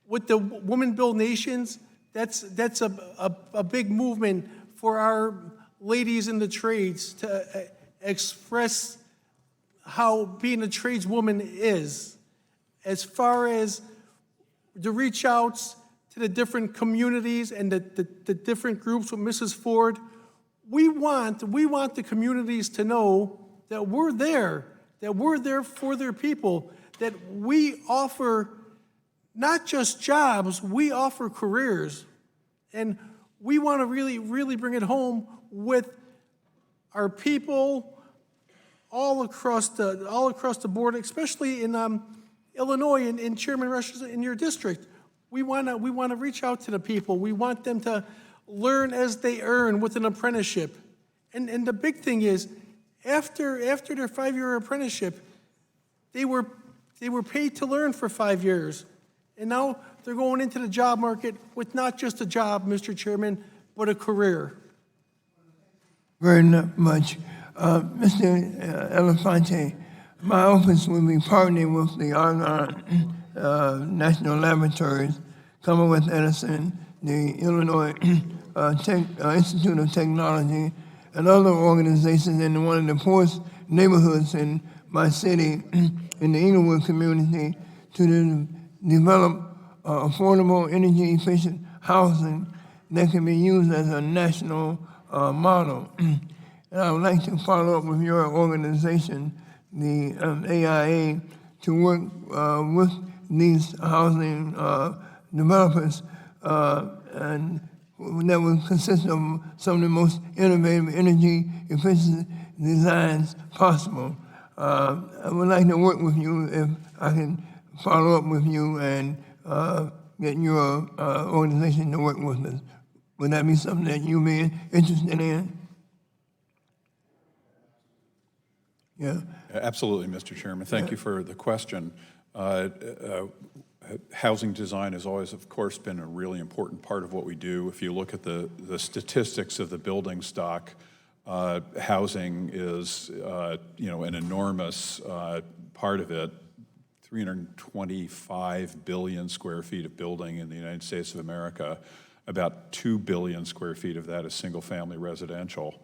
With the Women Build Nations, that's a big movement for our ladies in the trades to express how being a tradeswoman is. As far as the reach outs to the different communities and the different groups with Mrs. Ford, we want the communities to know that we're there for their people, that we offer not just jobs, we offer careers. And we want to really, really bring it home with our people all across the board, especially in Illinois and in Chairman Rush's in your district. We want to reach out to the people. We want them to learn as they earn with an apprenticeship. And the big thing is, after their 5-year apprenticeship, they were paid to learn for 5 years. And now they're going into the job market with not just a job, Mr. Chairman, but a career. Very much. Mr. Elefante, my office will be partnering with the Argonne National Laboratories, Commonwealth Edison, the Illinois Institute of Technology, and other organizations in one of the poorest neighborhoods in my city, in the Inglewood community, to develop affordable, energy-efficient housing that can be used as a national model. And I would like to follow up with your organization, the AIA, to work with these housing developers and that will consist of some of the most innovative energy efficient designs possible. I would like to work with you if I can follow up with you and get your organization to work with us. Would that be something that you may be interested in? Yeah. Absolutely, Mr. Chairman. Thank you for the question. Housing design has always, of course, been a really important part of what we do. If you look at the statistics of the building stock, housing is, an enormous part of it. 325 billion square feet of building in the United States of America. About 2 billion square feet of that is single-family residential.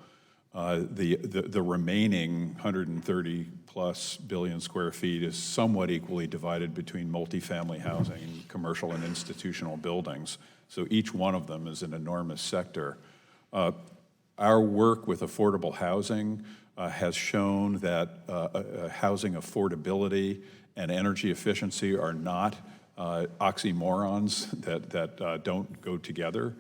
The remaining 130 plus billion square feet is somewhat equally divided between multifamily housing, commercial and institutional buildings. So each one of them is an enormous sector. Our work with affordable housing has shown that housing affordability and energy efficiency are not oxymorons that don't go together.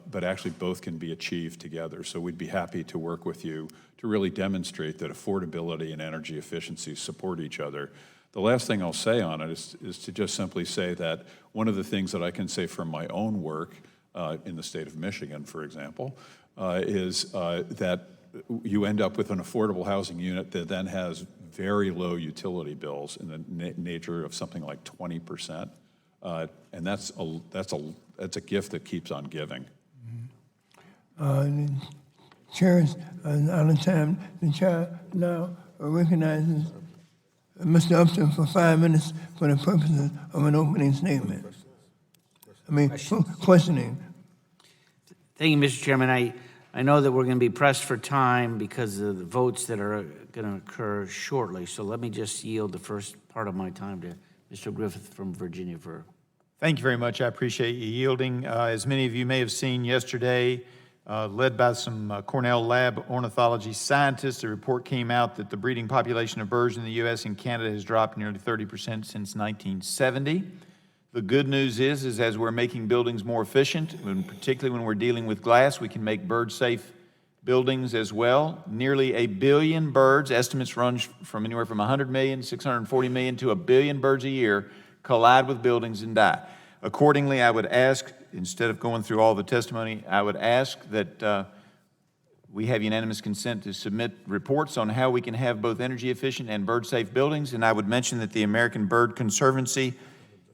But actually both can be achieved together. So we'd be happy to work with you to really demonstrate that affordability and energy efficiency support each other. The last thing I'll say on it is to just simply say that one of the things that I can say from my own work in the state of Michigan, for example, is that you end up with an affordable housing unit that then has very low utility bills in the nature of something like 20%. And that's a gift that keeps on giving. The chair is out of time. The chair now recognizes Mr. Upton for 5 minutes for the purposes of an opening statement. questioning. Thank you, Mr. Chairman. I know that we're going to be pressed for time because of the votes that are going to occur shortly. So let me just yield the first part of my time to Mr. Griffith from Virginia for. Thank you very much. I appreciate you yielding. As many of you may have seen yesterday, led by some Cornell lab ornithology scientists, a report came out that the breeding population of birds in the U.S. and Canada has dropped nearly 30% since 1970. The good news is as we're making buildings more efficient, and particularly when we're dealing with glass, we can make bird-safe buildings as well. Nearly 1 billion birds, estimates run from anywhere from 100 million, 640 million to 1 billion birds a year collide with buildings and die. Accordingly, I would ask, instead of going through all the testimony, I would ask that we have unanimous consent to submit reports on how we can have both energy efficient and bird-safe buildings. And I would mention that the American Bird Conservancy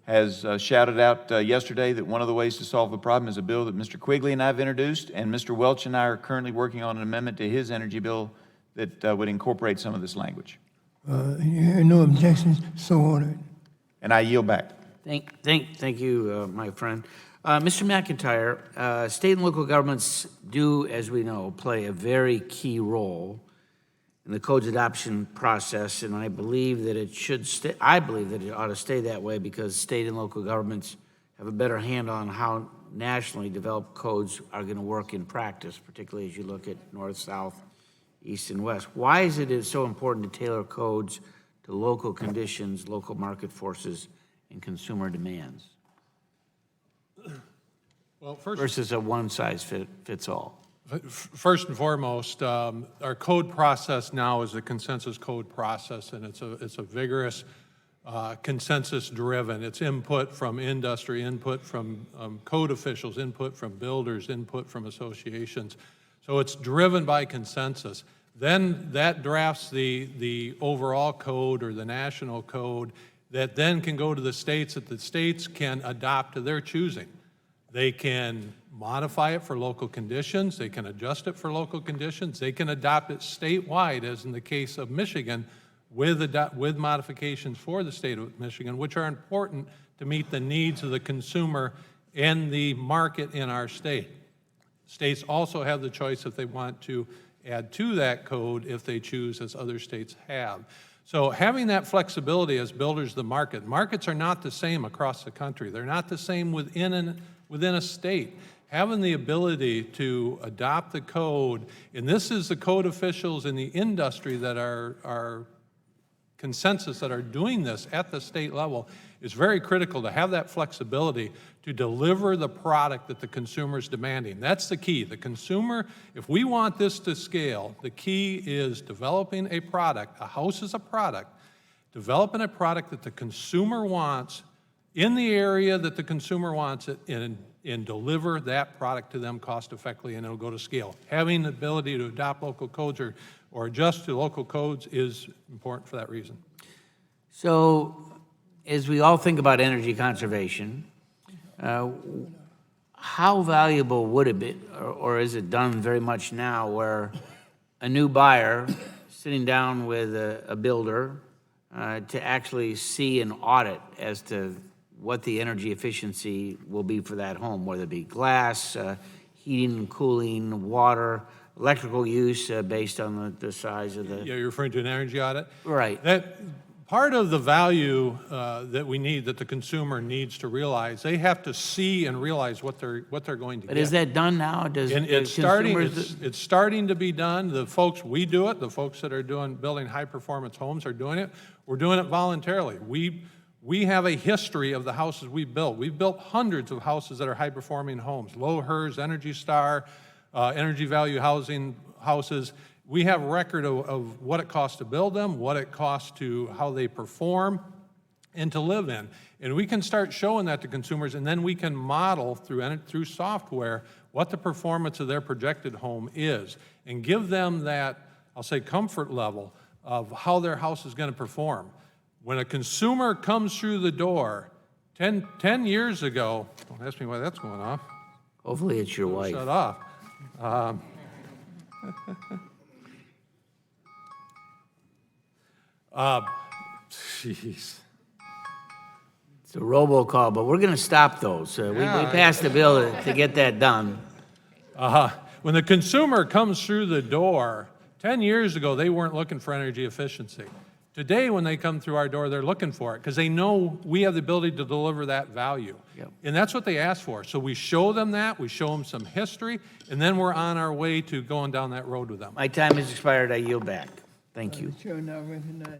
has shouted out yesterday that one of the ways to solve the problem is a bill that Mr. Quigley and I have introduced, and Mr. Welch and I are currently working on an amendment to his energy bill that would incorporate some of this language. You hear no objections, so ordered. And I yield back. Thank you, my friend. Mr. McIntyre, state and local governments do, as we know, play a very key role in the code's adoption process, and I believe that it should stay. I believe that it ought to stay that way because state and local governments have a better handle on how nationally developed codes are going to work in practice, particularly as you look at north, south, east, and west. Why is it so important to tailor codes to local conditions, local market forces, and consumer demands Well, first, versus a one-size-fits-all? First and foremost, our code process now is a consensus code process, and it's a vigorous, consensus-driven. It's input from industry, input from code officials, input from builders, input from associations. So it's driven by consensus. Then that drafts the overall code or the national code that then can go to the states, that the states can adopt to their choosing. They can modify it for local conditions. They can adjust it for local conditions. They can adopt it statewide, as in the case of Michigan, with modifications for the state of Michigan, which are important to meet the needs of the consumer and the market in our state. States also have the choice if they want to add to that code if they choose, as other states have. So having that flexibility as builders of the market, markets are not the same across the country. They're not the same within a state. Having the ability to adopt the code, and this is the code officials in the industry that are consensus that are doing this at the state level, is very critical to have that flexibility to deliver the product that the consumer is demanding. That's the key. The consumer, if we want this to scale, the key is developing a product. A house is a product. Developing a product that the consumer wants in the area that the consumer wants it and deliver that product to them cost effectively, and it'll go to scale. Having the ability to adopt local codes or adjust to local codes is important for that reason. So, as we all think about energy conservation, how valuable would it be, or is it done very much now, where a new buyer sitting down with a builder to actually see an audit as to what the energy efficiency will be for that home, whether it be glass, heating and cooling, water, electrical use based on the size of the... Yeah, you're referring to an energy audit? Right. That part of the value that we need, that the consumer needs to realize, they have to see and realize what they're going to get. But is that done now? Does And it's starting to be done. The folks, we do it. The folks that are building high-performance homes are doing it. We're doing it voluntarily. We have a history of the houses we've built. We've built hundreds of houses that are high-performing homes, low HERS, Energy Star, energy value housing houses. We have a record of what it costs to build them, what it costs to how they perform, and to live in. And we can start showing that to consumers, and then we can model through software what the performance of their projected home is, and give them that, I'll say, comfort level of how their house is going to perform. When a consumer comes through the door, 10 years ago, don't ask me why that's going off. Hopefully it's your wife. Shut off. Jeez. It's a robocall, but we're going to stop those. We passed a bill to get that done. When the consumer comes through the door, 10 years ago, they weren't looking for energy efficiency. Today, when they come through our door, they're looking for it because they know we have the ability to deliver that value. Yep. And that's what they ask for. So we show them that, we show them some history, and then we're on our way to going down that road with them. My time has expired. I yield back. Thank you. The chair now recognize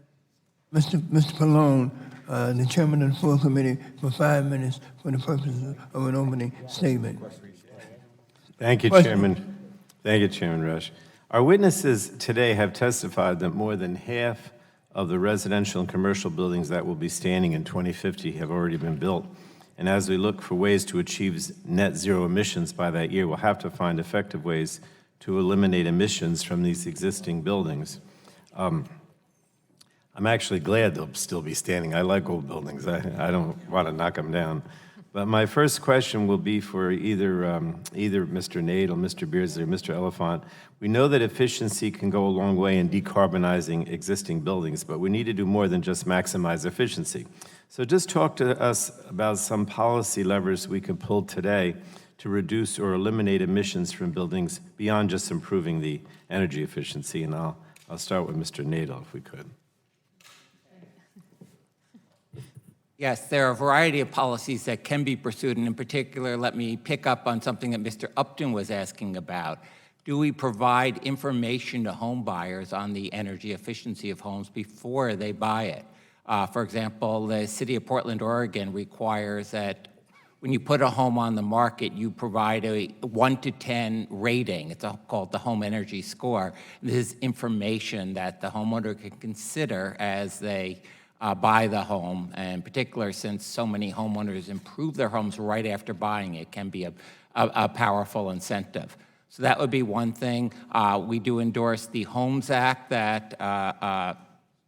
Mr. Pallone, the chairman of the full committee, for 5 minutes for the purposes of an opening statement. Thank you, Question. Chairman. Thank you, Chairman Rush. Our witnesses today have testified that more than half of the residential and commercial buildings that will be standing in 2050 have already been built. And as we look for ways to achieve net zero emissions by that year, we'll have to find effective ways to eliminate emissions from these existing buildings. I'm actually glad they'll still be standing. I like old buildings. I don't want to knock them down. But my first question will be for either Mr. Nadel, Mr. Beardsley, or Mr. Elephant. We know that efficiency can go a long way in decarbonizing existing buildings, but we need to do more than just maximize efficiency. So just talk to us about some policy levers we can pull today to reduce or eliminate emissions from buildings beyond just improving the energy efficiency. And I'll start with Mr. Nadel, if we could. Yes, there are a variety of policies that can be pursued, and in particular, let me pick up on something that Mr. Upton was asking about. Do we provide information to home buyers on the energy efficiency of homes before they buy it? For example, the city of Portland, Oregon requires that when you put a home on the market, you provide a 1 to 10 rating. It's called the home energy score. This is information that the homeowner can consider as they buy the home, and in particular, since so many homeowners improve their homes right after buying it, can be a powerful incentive. So that would be one thing. We do endorse the Homes Act that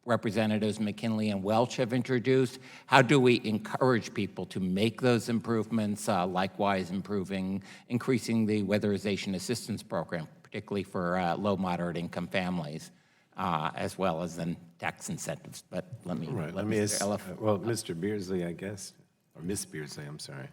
Representatives McKinley and Welch have introduced. How do we encourage people to make those improvements? Likewise, increasing the weatherization assistance program, particularly for low, moderate income families. As well as then tax incentives. But let me ask, Mr. Beardsley, I guess, or Miss Beardsley, I'm sorry.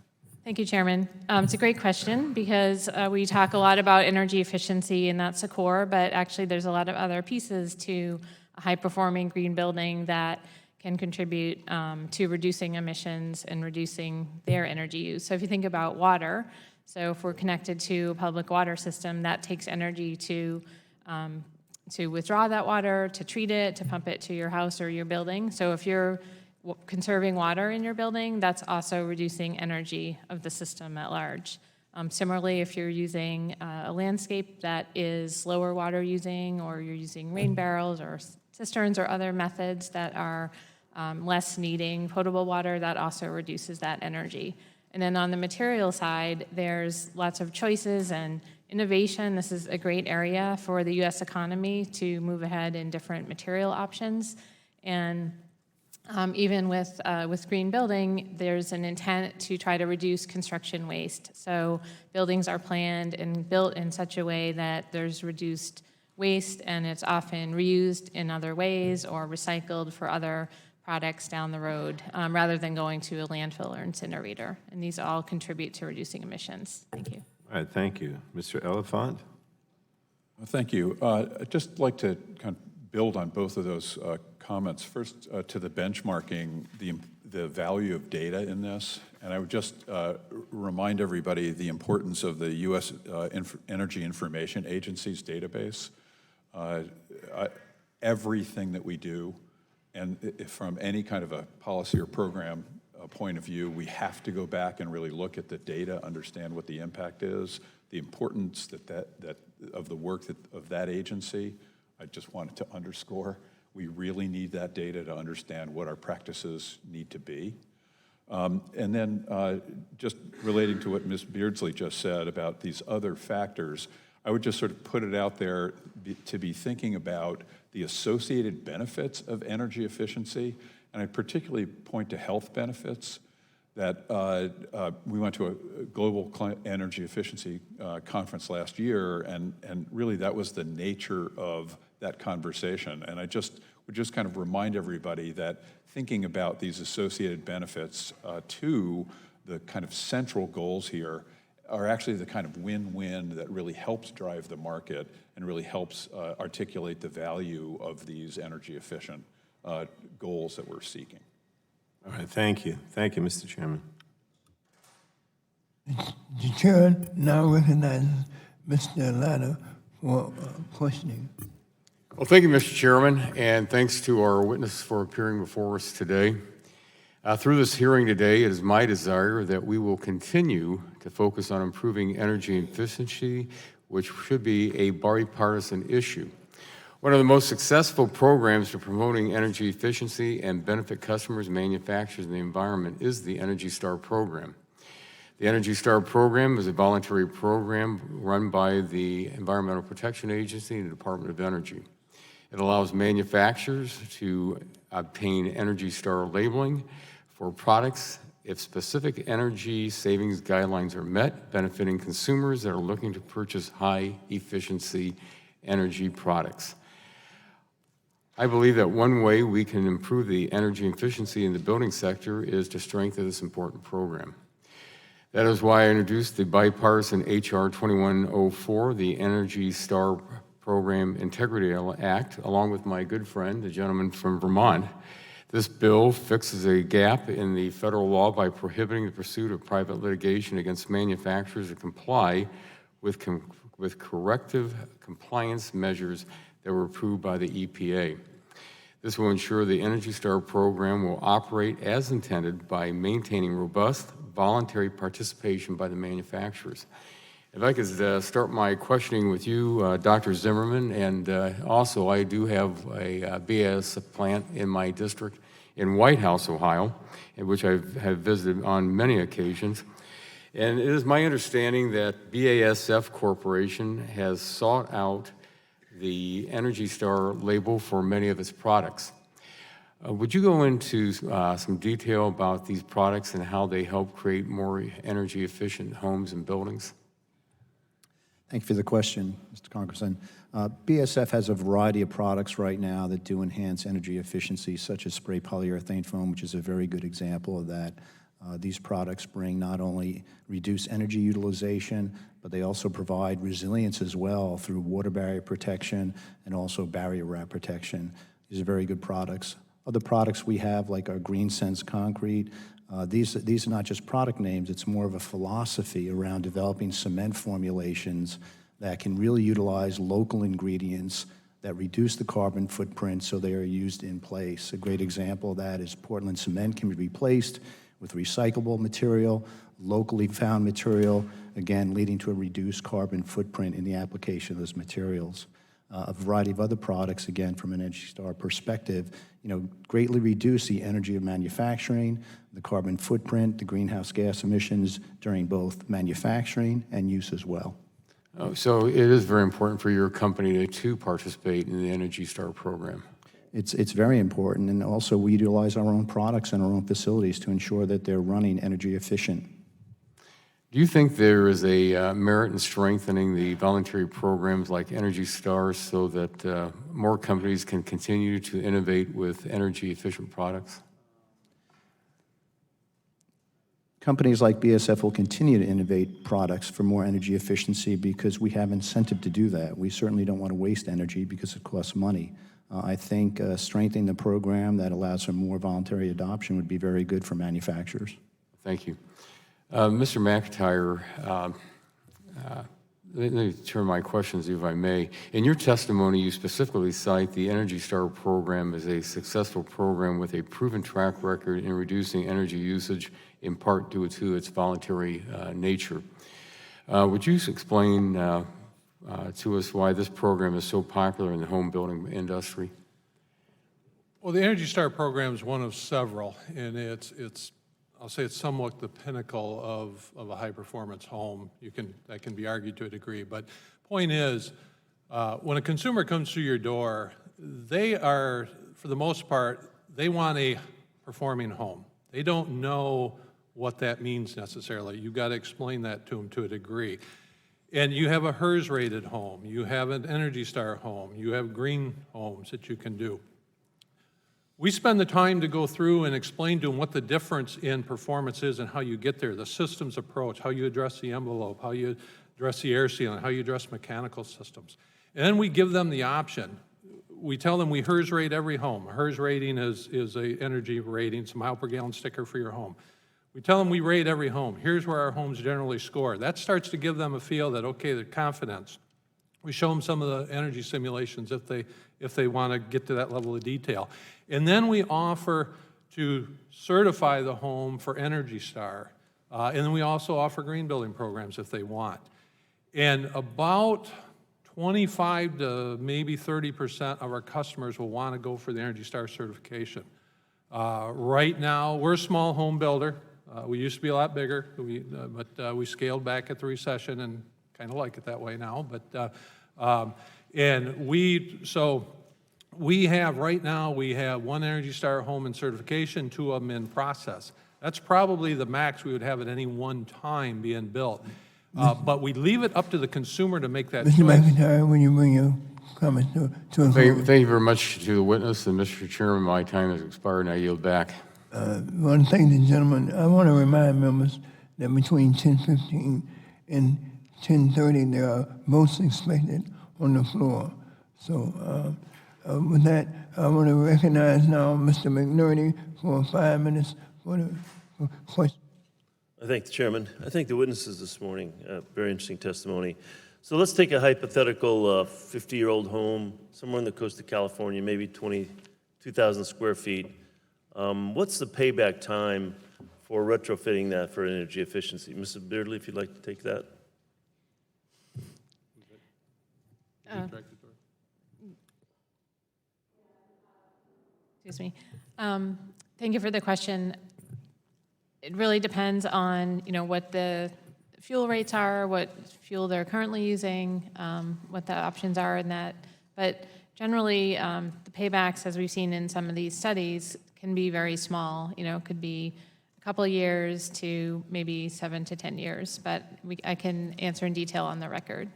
Thank you, Chairman. It's a great question because we talk a lot about energy efficiency, and that's the core, but actually there's a lot of other pieces to a high-performing green building that can contribute to reducing emissions and reducing their energy use. So if you think about water, so if we're connected to a public water system, that takes energy to withdraw that water, to treat it, to pump it to your house or your building. So if you're conserving water in your building, that's also reducing energy of the system at large. Similarly, if you're using a landscape that is lower water using, or you're using rain barrels or cisterns or other methods that are less needing potable water, that also reduces that energy. And then on the material side, there's lots of choices and innovation. This is a great area for the U.S. economy to move ahead in different material options. And even with green building, there's an intent to try to reduce construction waste. So buildings are planned and built in such a way that there's reduced waste, and it's often reused in other ways or recycled for other products down the road, rather than going to a landfill or incinerator. And these all contribute to reducing emissions. Thank you. All right, thank you. Mr. Elephant? Thank you. I'd just like to kind of build on both of those comments. First, to the benchmarking, the value of data in this, and I would just remind everybody the importance of the U.S. Energy Information Agency's database. Everything that we do, and from any kind of a policy or program point of view, we have to go back and really look at the data, understand what the impact is, the importance of the work of that agency. I just wanted to underscore, we really need that data to understand what our practices need to be. And then just relating to what Ms. Beardsley just said about these other factors, I would just sort of put it out there to be thinking about the associated benefits of energy efficiency. And I particularly point to health benefits that we went to a global energy efficiency conference last year, and really that was the nature of that conversation. And would just kind of remind everybody that thinking about these associated benefits to the kind of central goals here are actually the kind of win-win that really helps drive the market and really helps articulate the value of these energy efficient goals that we're seeking. All right, thank you. Thank you, Mr. Chairman. The chair now recognizes Mr. Latta for questioning. Well, thank you, Mr. Chairman, and thanks to our witness for appearing before us today. Through this hearing today, it is my desire that we will continue to focus on improving energy efficiency, which should be a bipartisan issue. One of the most successful programs for promoting energy efficiency and benefit customers, manufacturers, and the environment is the Energy Star program. The Energy Star program is a voluntary program run by the Environmental Protection Agency and the Department of Energy. It allows manufacturers to obtain Energy Star labeling for products if specific energy savings guidelines are met, benefiting consumers that are looking to purchase high-efficiency energy products. I believe that one way we can improve the energy efficiency in the building sector is to strengthen this important program. That is why I introduced the bipartisan H.R. 2104, the Energy Star Program Integrity Act, along with my good friend, the gentleman from Vermont. This bill fixes a gap in the federal law by prohibiting the pursuit of private litigation against manufacturers that comply with corrective compliance measures that were approved by the EPA. This will ensure the Energy Star program will operate as intended by maintaining robust, voluntary participation by the manufacturers. If I could start my questioning with you, Dr. Zimmerman, and also I do have a BASF plant in my district in White House, Ohio, in which I have visited on many occasions. And it is my understanding that BASF Corporation has sought out the Energy Star label for many of its products. Would you go into some detail about these products and how they help create more energy efficient homes and buildings? Thank you for the question, Mr. Congressman. BASF has a variety of products right now that do enhance energy efficiency, such as spray polyurethane foam, which is a very good example of that. These products bring not only reduced energy utilization, but they also provide resilience as well through water barrier protection and also barrier wrap protection. These are very good products. Other products we have, like our Green Sense concrete, these are not just product names, it's more of a philosophy around developing cement formulations that can really utilize local ingredients that reduce the carbon footprint so they are used in place. A great example of that is Portland cement can be replaced with recyclable material, locally found material, again, leading to a reduced carbon footprint in the application of those materials. A variety of other products, again, from an Energy Star perspective, greatly reduce the energy of manufacturing, the carbon footprint, the greenhouse gas emissions during both manufacturing and use as well. So it is very important for your company to participate in the Energy Star program. It's very important, and also we utilize our own products and our own facilities to ensure that they're running energy efficient. Do you think there is a merit in strengthening the voluntary programs like Energy Star so that more companies can continue to innovate with energy efficient products? Companies like BASF will continue to innovate products for more energy efficiency because we have incentive to do that. We certainly don't want to waste energy because it costs money. I think strengthening the program that allows for more voluntary adoption would be very good for manufacturers. Thank you. Mr. McIntyre, let me turn my questions to you, if I may. In your testimony, you specifically cite the Energy Star program as a successful program with a proven track record in reducing energy usage, in part due to its voluntary nature. Would you explain to us why this program is so popular in the home building industry? Well, the Energy Star program is one of several, and I'll say it's somewhat the pinnacle of a high-performance home. That can be argued to a degree, but point is, when a consumer comes through your door, they are, for the most part, they want a performing home. They don't know what that means necessarily. You've got to explain that to them to a degree. And you have a HERS-rated home, you have an Energy Star home, you have green homes that you can do. We spend the time to go through and explain to them what the difference in performance is and how you get there, the systems approach, how you address the envelope, how you address the air sealing, how you address mechanical systems. And then we give them the option. We tell them we HERS rate every home. A HERS rating is a energy rating, it's a mile per gallon sticker for your home. We tell them we rate every home. Here's where our homes generally score. That starts to give them a feel that, okay, they're confidence. We show them some of the energy simulations if they want to get to that level of detail. And then we offer to certify the home for Energy Star. And then we also offer green building programs if they want. And about 25 to maybe 30% of our customers will want to go for the Energy Star certification. Right now, we're a small home builder. We used to be a lot bigger, but we scaled back at the recession and kind of like it that way now. But we have right now, we have one Energy Star home in certification, 2 of them in process. That's probably the max we would have at any one time being built. But we leave it up to the consumer to make that Mr. choice. McIntyre, when you bring your comments to a Thank close. you very much to the witness, and Mr. Chairman, my time has expired, and I yield back. I want to thank the gentleman. I want to remind members that between 10:15 and 10:30, there are votes expected on the floor. So with that, I want to recognize now Mr. McNerney for 5 minutes for the question. I thank the chairman. I thank the witnesses this morning. Very interesting testimony. So let's take a hypothetical 50-year-old home somewhere on the coast of California, maybe 22,000 square feet. What's the payback time for retrofitting that for energy efficiency? Mrs. Beardley, if you'd like to take that. Excuse me. Thank you for the question. It really depends on, what the fuel rates are, what fuel they're currently using, what the options are in that. But generally, the paybacks, as we've seen in some of these studies, can be very small. It could be a couple of years to maybe 7 to 10 years. But I can answer in detail on the record.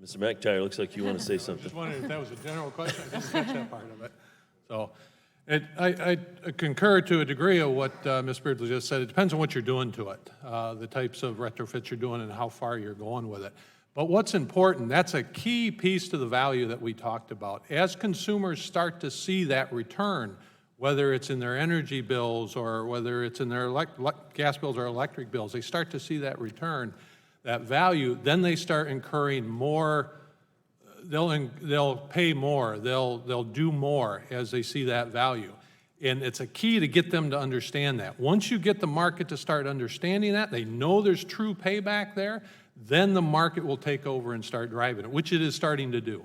Mr. McIntyre, looks like you want to say I was something. just wondering if that was a general question. I didn't catch that part of it. So I concur to a degree of what Ms. Beardley just said. It depends on what you're doing to it, the types of retrofits you're doing and how far you're going with it. But what's important, that's a key piece to the value that we talked about. As consumers start to see that return, whether it's in their energy bills or whether it's in their gas bills or electric bills, they start to see that return, that value, then they start incurring more. They'll pay more, they'll do more as they see that value. And it's a key to get them to understand that. Once you get the market to start understanding that, they know there's true payback there, then the market will take over and start driving it, which it is starting to do.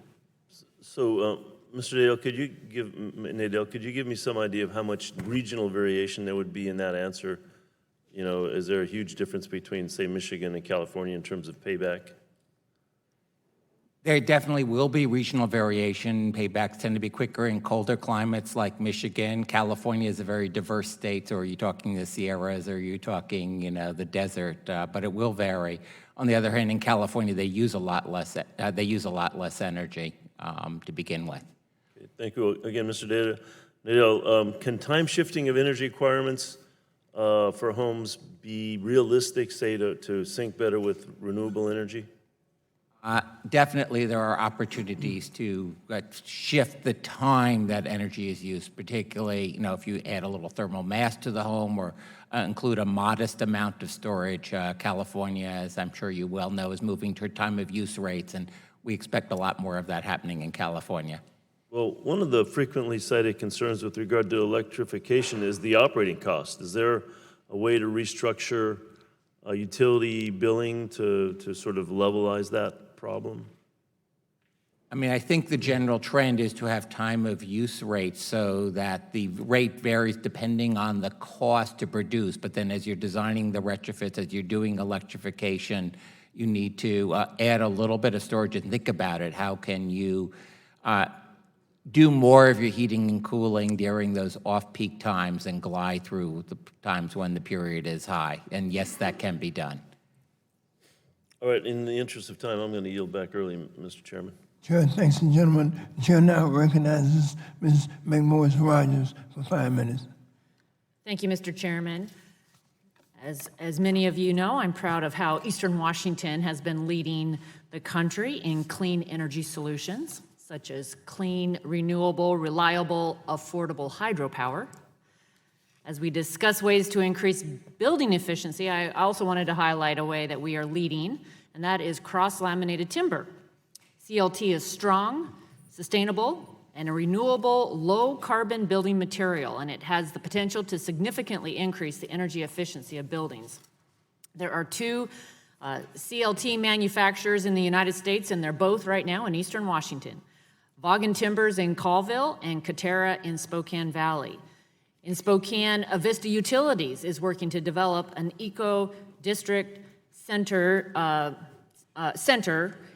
So, Mr. Nadel, could you give me some idea of how much regional variation there would be in that answer? Is there a huge difference between, say, Michigan and California in terms of payback? There definitely will be regional variation. Paybacks tend to be quicker in colder climates like Michigan. California is a very diverse state. So are you talking the Sierras? Or are you talking, the desert? But it will vary. On the other hand, in California, they use a lot less. They use a lot less energy to begin with. Okay, thank you again, Mr. Nadel. Can time shifting of energy requirements for homes be realistic, say, to sync better with renewable energy? Definitely, there are opportunities to shift the time that energy is used, particularly, if you add a little thermal mass to the home or include a modest amount of storage. California, as I'm sure you well know, is moving toward time of use rates, and we expect a lot more of that happening in California. Well, one of the frequently cited concerns with regard to electrification is the operating cost. Is there a way to restructure utility billing to sort of levelize that problem? I mean, I think the general trend is to have time of use rates so that the rate varies depending on the cost to produce. But then as you're designing the retrofits, as you're doing electrification, you need to add a little bit of storage and think about it. How can you do more of your heating and cooling during those off-peak times and glide through the times when the period is high? And yes, that can be done. All right, in the interest of time, I'm going to yield back early, Mr. Chairman. Chair, thanks, and gentlemen. The chair now recognizes Ms. McMorris Rogers for 5 minutes. Thank you, Mr. Chairman. As many of you know, I'm proud of how Eastern Washington has been leading the country in clean energy solutions, such as clean, renewable, reliable, affordable hydropower. As we discuss ways to increase building efficiency, I also wanted to highlight a way that we are leading, and that is cross-laminated timber. CLT is strong, sustainable, and a renewable, low-carbon building material, and it has the potential to significantly increase the energy efficiency of buildings. There are two CLT manufacturers in the United States, and they're both right now in Eastern Washington. Vaughan Timbers in Colville and Katerra in Spokane Valley. In Spokane, Avista Utilities is working to develop an eco-district center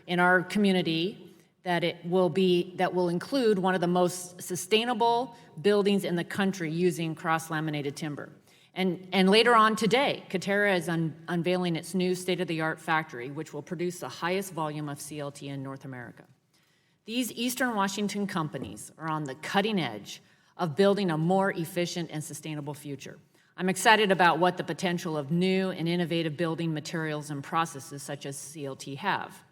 in our community that will include one of the most sustainable buildings in the country using cross-laminated timber. And later on today, Katerra is unveiling its new state-of-the-art factory, which will produce the highest volume of CLT in North America. These Eastern Washington companies are on the cutting edge of building a more efficient and sustainable future. I'm excited about what the potential of new and innovative building materials and processes such as CLT have.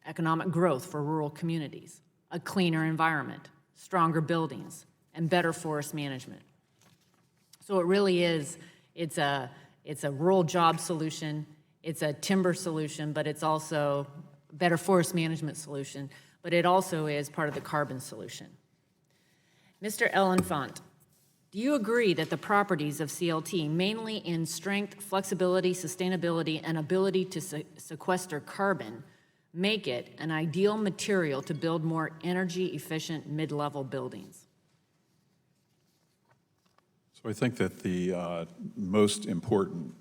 Economic growth for rural communities, a cleaner environment, stronger buildings, and better forest management. So it really is, it's a rural job solution, it's a timber solution, but it's also a better forest management solution, but it also is part of the carbon solution. Mr. Ellenfant, do you agree that the properties of CLT, mainly in strength, flexibility, sustainability, and ability to sequester carbon, make it an ideal material to build more energy-efficient mid-level buildings? So I think that the most important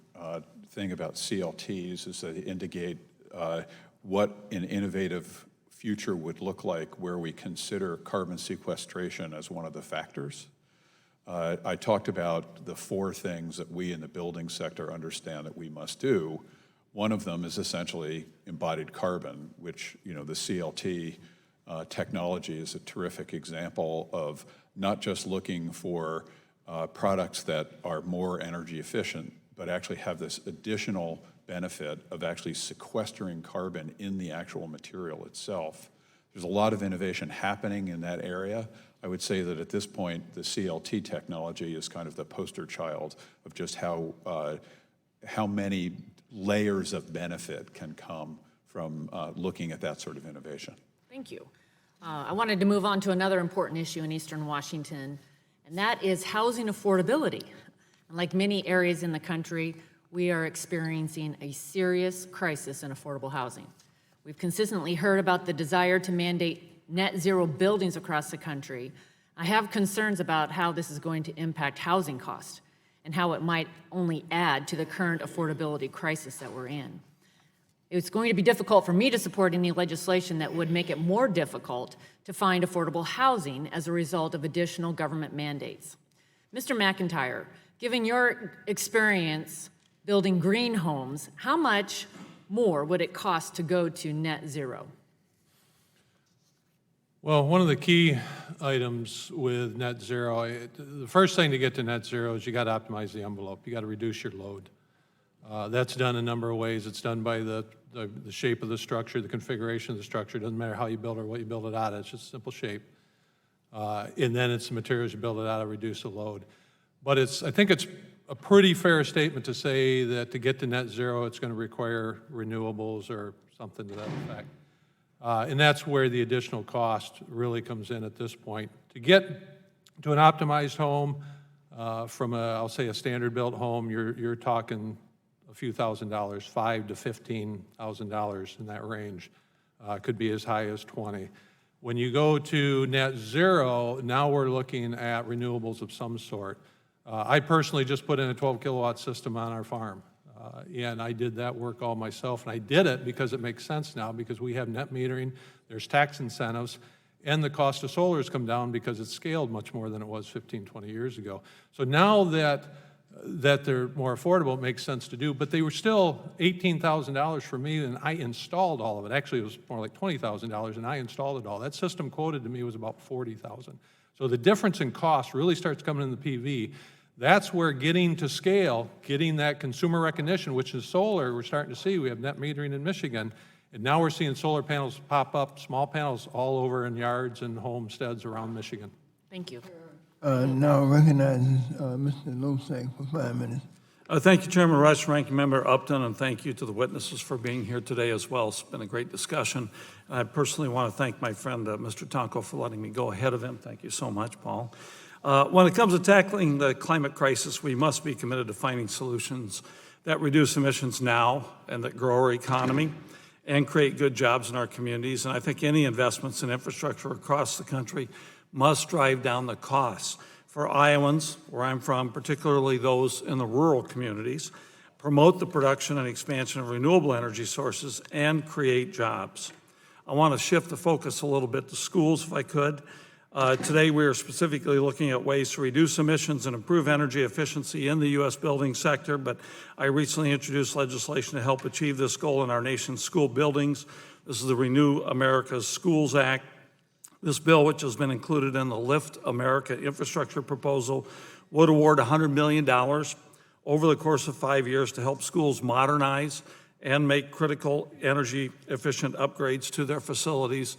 thing about CLTs is that they indicate what an innovative future would look like where we consider carbon sequestration as one of the factors. I talked about the 4 things that we in the building sector understand that we must do. One of them is essentially embodied carbon, which, the CLT technology is a terrific example of not just looking for products that are more energy efficient, but actually have this additional benefit of actually sequestering carbon in the actual material itself. There's a lot of innovation happening in that area. I would say that at this point, the CLT technology is kind of the poster child of just how many layers of benefit can come from looking at that sort of innovation. Thank you. I wanted to move on to another important issue in Eastern Washington, and that is housing affordability. And like many areas in the country, we are experiencing a serious crisis in affordable housing. We've consistently heard about the desire to mandate net zero buildings across the country. I have concerns about how this is going to impact housing costs and how it might only add to the current affordability crisis that we're in. It's going to be difficult for me to support any legislation that would make it more difficult to find affordable housing as a result of additional government mandates. Mr. McIntyre, given your experience building green homes, how much more would it cost to go to net zero? Well, one of the key items with net zero, the first thing to get to net zero is you got to optimize the envelope. You got to reduce your load. That's done a number of ways. It's done by the shape of the structure, the configuration of the structure. It doesn't matter how you build it or what you build it out of. It's just a simple shape. And then it's the materials you build it out of, reduce the load. But I think it's a pretty fair statement to say that to get to net zero, it's going to require renewables or something to that effect. And that's where the additional cost really comes in at this point. To get to an optimized home from I'll say a standard built home, you're talking a few $1,000s, $5,000 to $15,000 in that range. Could be as high as 20. When you go to net zero, now we're looking at renewables of some sort. I personally just put in a 12 kilowatt system on our farm. And I did that work all myself, and I did it because it makes sense now, because we have net metering, there's tax incentives, and the cost of solar has come down because it's scaled much more than it was 15, 20 years ago. So now that that they're more affordable, it makes sense to do, but they were still $18,000 for me, and I installed all of it. Actually, it was more like $20,000, and I installed it all. That system quoted to me was about $40,000. So the difference in cost really starts coming in the PV. That's where getting to scale, getting that consumer recognition, which is solar, we're starting to see. We have net metering in Michigan, and now we're seeing solar panels pop up, small panels all over in yards and homesteads around Michigan. Thank you. Now recognizes Mr. Losack for 5 minutes. Thank you, Chairman Rush, Ranking Member Upton, and thank you to the witnesses for being here today as well. It's been a great discussion. I personally want to thank my friend, Mr. Tonko, for letting me go ahead of him. Thank you so much, Paul. When it comes to tackling the climate crisis, we must be committed to finding solutions that reduce emissions now and that grow our economy and create good jobs in our communities. And I think any investments in infrastructure across the country must drive down the costs for Iowans, where I'm from, particularly those in the rural communities, promote the production and expansion of renewable energy sources, and create jobs. I want to shift the focus a little bit to schools, if I could. Today, we are specifically looking at ways to reduce emissions and improve energy efficiency in the U.S. building sector, but I recently introduced legislation to help achieve this goal in our nation's school buildings. This is the Renew America's Schools Act. This bill, which has been included in the Lift America infrastructure proposal, would award $100 million over the course of 5 years to help schools modernize and make critical energy efficient upgrades to their facilities.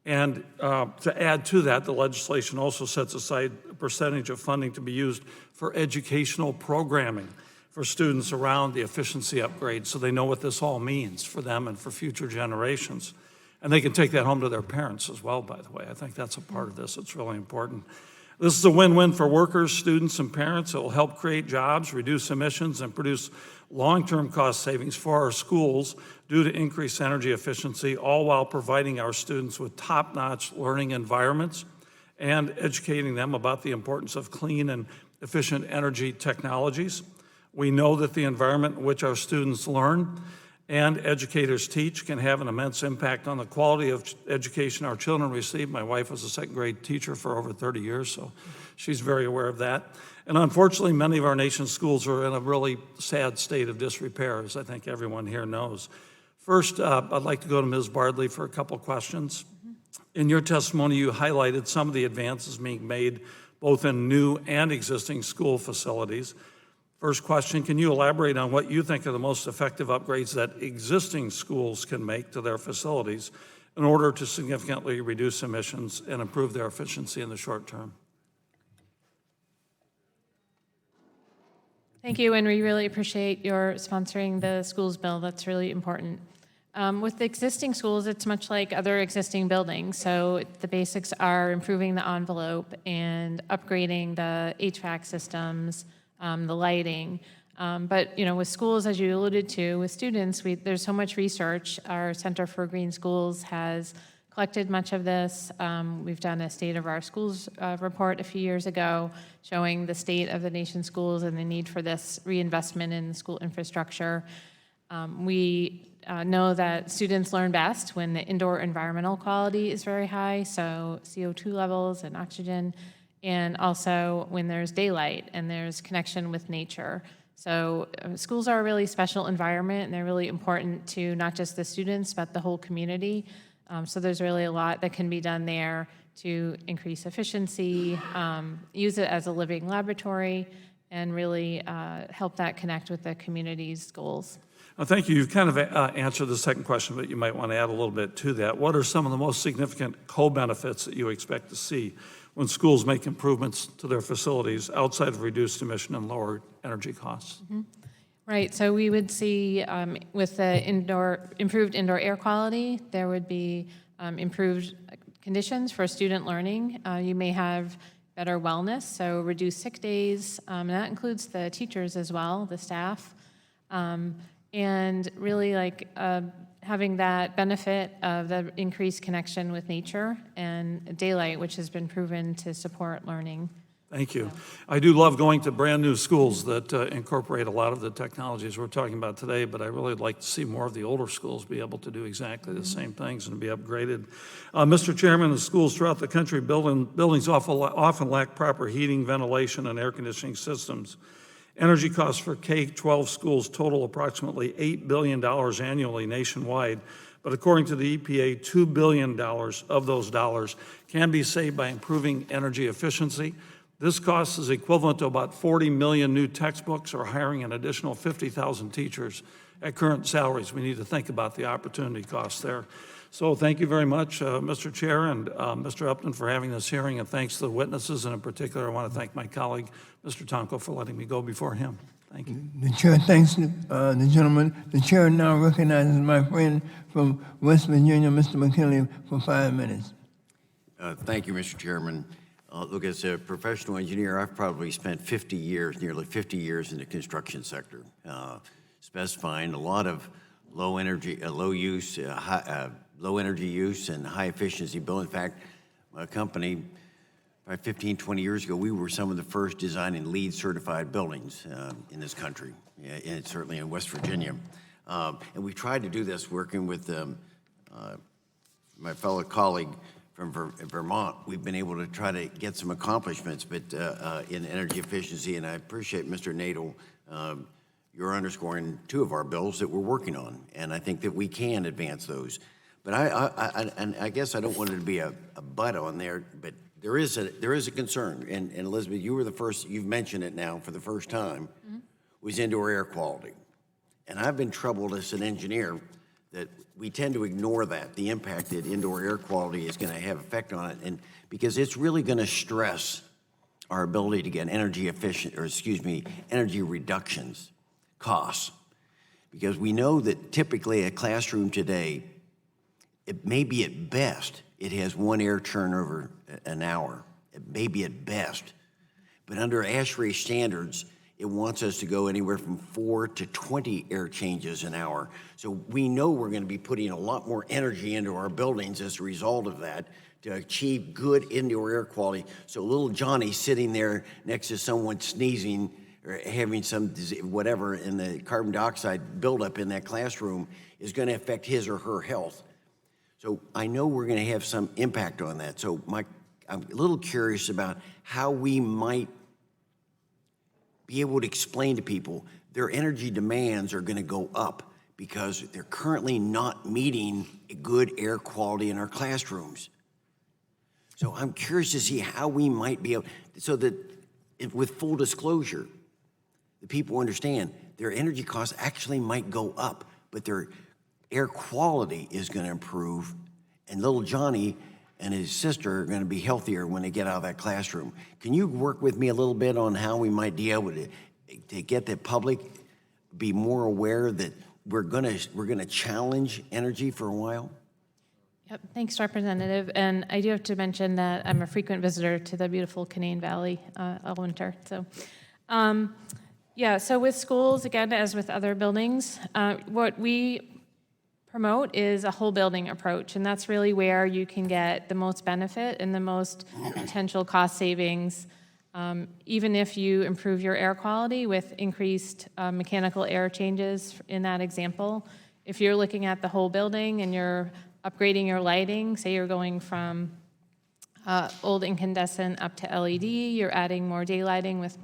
And to add to that, the legislation also sets aside a percentage of funding to be used for educational programming for students around the efficiency upgrades, so they know what this all means for them and for future generations. And they can take that home to their parents as well, by the way. I think that's a part of this. It's really important. This is a win-win for workers, students, and parents. It will help create jobs, reduce emissions, and produce long-term cost savings for our schools due to increased energy efficiency, all while providing our students with top-notch learning environments and educating them about the importance of clean and efficient energy technologies. We know that the environment in which our students learn and educators teach can have an immense impact on the quality of education our children receive. My wife was a second grade teacher for over 30 years, so she's very aware of that. And unfortunately, many of our nation's schools are in a really sad state of disrepair, as I think everyone here knows. First, I'd like to go to Ms. Bardley for a couple questions. In your testimony, you highlighted some of the advances being made both in new and existing school facilities. First question, can you elaborate on what you think are the most effective upgrades that existing schools can make to their facilities in order to significantly reduce emissions and improve their efficiency in the short term? Thank you, and we really appreciate your sponsoring the schools bill. That's really important. With the existing schools, it's much like other existing buildings. So the basics are improving the envelope and upgrading the HVAC systems, the lighting. But with schools, as you alluded to, with students, there's so much research. Our Center for Green Schools has collected much of this. We've done a State of Our Schools report a few years ago showing the state of the nation's schools and the need for this reinvestment in school infrastructure. We know that students learn best when the indoor environmental quality is very high, so CO2 levels and oxygen, and also when there's daylight and there's connection with nature. So schools are a really special environment, and they're really important to not just the students, but the whole community. So there's really a lot that can be done there to increase efficiency, use it as a living laboratory, and really help that connect with the community's goals. Thank you. You've kind of answered the second question, but you might want to add a little bit to that. What are some of the most significant co-benefits that you expect to see when schools make improvements to their facilities outside of reduced emission and lower energy costs? Mm-hmm. Right, so we would see with the improved indoor air quality, there would be improved conditions for student learning. You may have better wellness, so reduced sick days, and that includes the teachers as well, the staff. And really having that benefit of the increased connection with nature and daylight, which has been proven to support learning. Thank you. I do love going to brand new schools that incorporate a lot of the technologies we're talking about today, but I really like to see more of the older schools be able to do exactly the same things and be upgraded. Mr. Chairman, the schools throughout the country, buildings often lack proper heating, ventilation, and air conditioning systems. Energy costs for K-12 schools total approximately $8 billion annually nationwide, but according to the EPA, $2 billion of those dollars can be saved by improving energy efficiency. This cost is equivalent to about 40 million new textbooks or hiring an additional 50,000 teachers at current salaries. We need to think about the opportunity costs there. So thank you very much, Mr. Chair and Mr. Upton, for having this hearing, and thanks to the witnesses, and in particular, I want to thank my colleague, Mr. Tonko, for letting me go before him. Thank you. The chair thanks the gentleman. The chair now recognizes my friend from West Virginia, Mr. McKinley, for 5 minutes. Thank you, Mr. Chairman. Look, as a professional engineer, I've probably spent 50 years, nearly 50 years in the construction sector, specifying a lot of low energy use and high efficiency building. In fact, my company, about 15, 20 years ago, we were some of the first designing LEED certified buildings in this country, and certainly in West Virginia. And we tried to do this working with my fellow colleague from Vermont. We've been able to try to get some accomplishments but in energy efficiency, and I appreciate Mr. Nadel, you're underscoring 2 of our bills that we're working on, and I think that we can advance those. But I guess I don't want it to be a but on there, but there is a concern, and Elizabeth, you were the first, you've mentioned it now for the first time, was indoor air quality. And I've been troubled as an engineer that we tend to ignore that, the impact that indoor air quality is going to have effect on it, and because it's really going to stress our ability to get energy efficient, or energy reductions, costs. Because we know that typically a classroom today, it may be at best, it has 1 air turnover an hour. It may be at best. But under ASHRAE standards, it wants us to go anywhere from 4 to 20 air changes an hour. So we know we're going to be putting a lot more energy into our buildings as a result of that to achieve good indoor air quality. So little Johnny sitting there next to someone sneezing or having some whatever in the carbon dioxide buildup in that classroom is going to affect his or her health. So I know we're going to have some impact on that. So I'm a little curious about how we might be able to explain to people their energy demands are going to go up because they're currently not meeting a good air quality in our classrooms. So I'm curious to see how we might be able, so that with full disclosure, the people understand their energy costs actually might go up, but their air quality is going to improve, and little Johnny and his sister are going to be healthier when they get out of that classroom. Can you work with me a little bit on how we might be able to get the public be more aware that we're going to challenge energy for a while? Yep, thanks, Representative. And I do have to mention that I'm a frequent visitor to the beautiful Canaan Valley all winter. So, so with schools, again, as with other buildings, what we promote is a whole building approach, and that's really where you can get the most benefit and the most potential cost savings, even if you improve your air quality with increased mechanical air changes in that example. If you're looking at the whole building and you're upgrading your lighting, say you're going from old incandescent up to LED, you're adding more daylighting with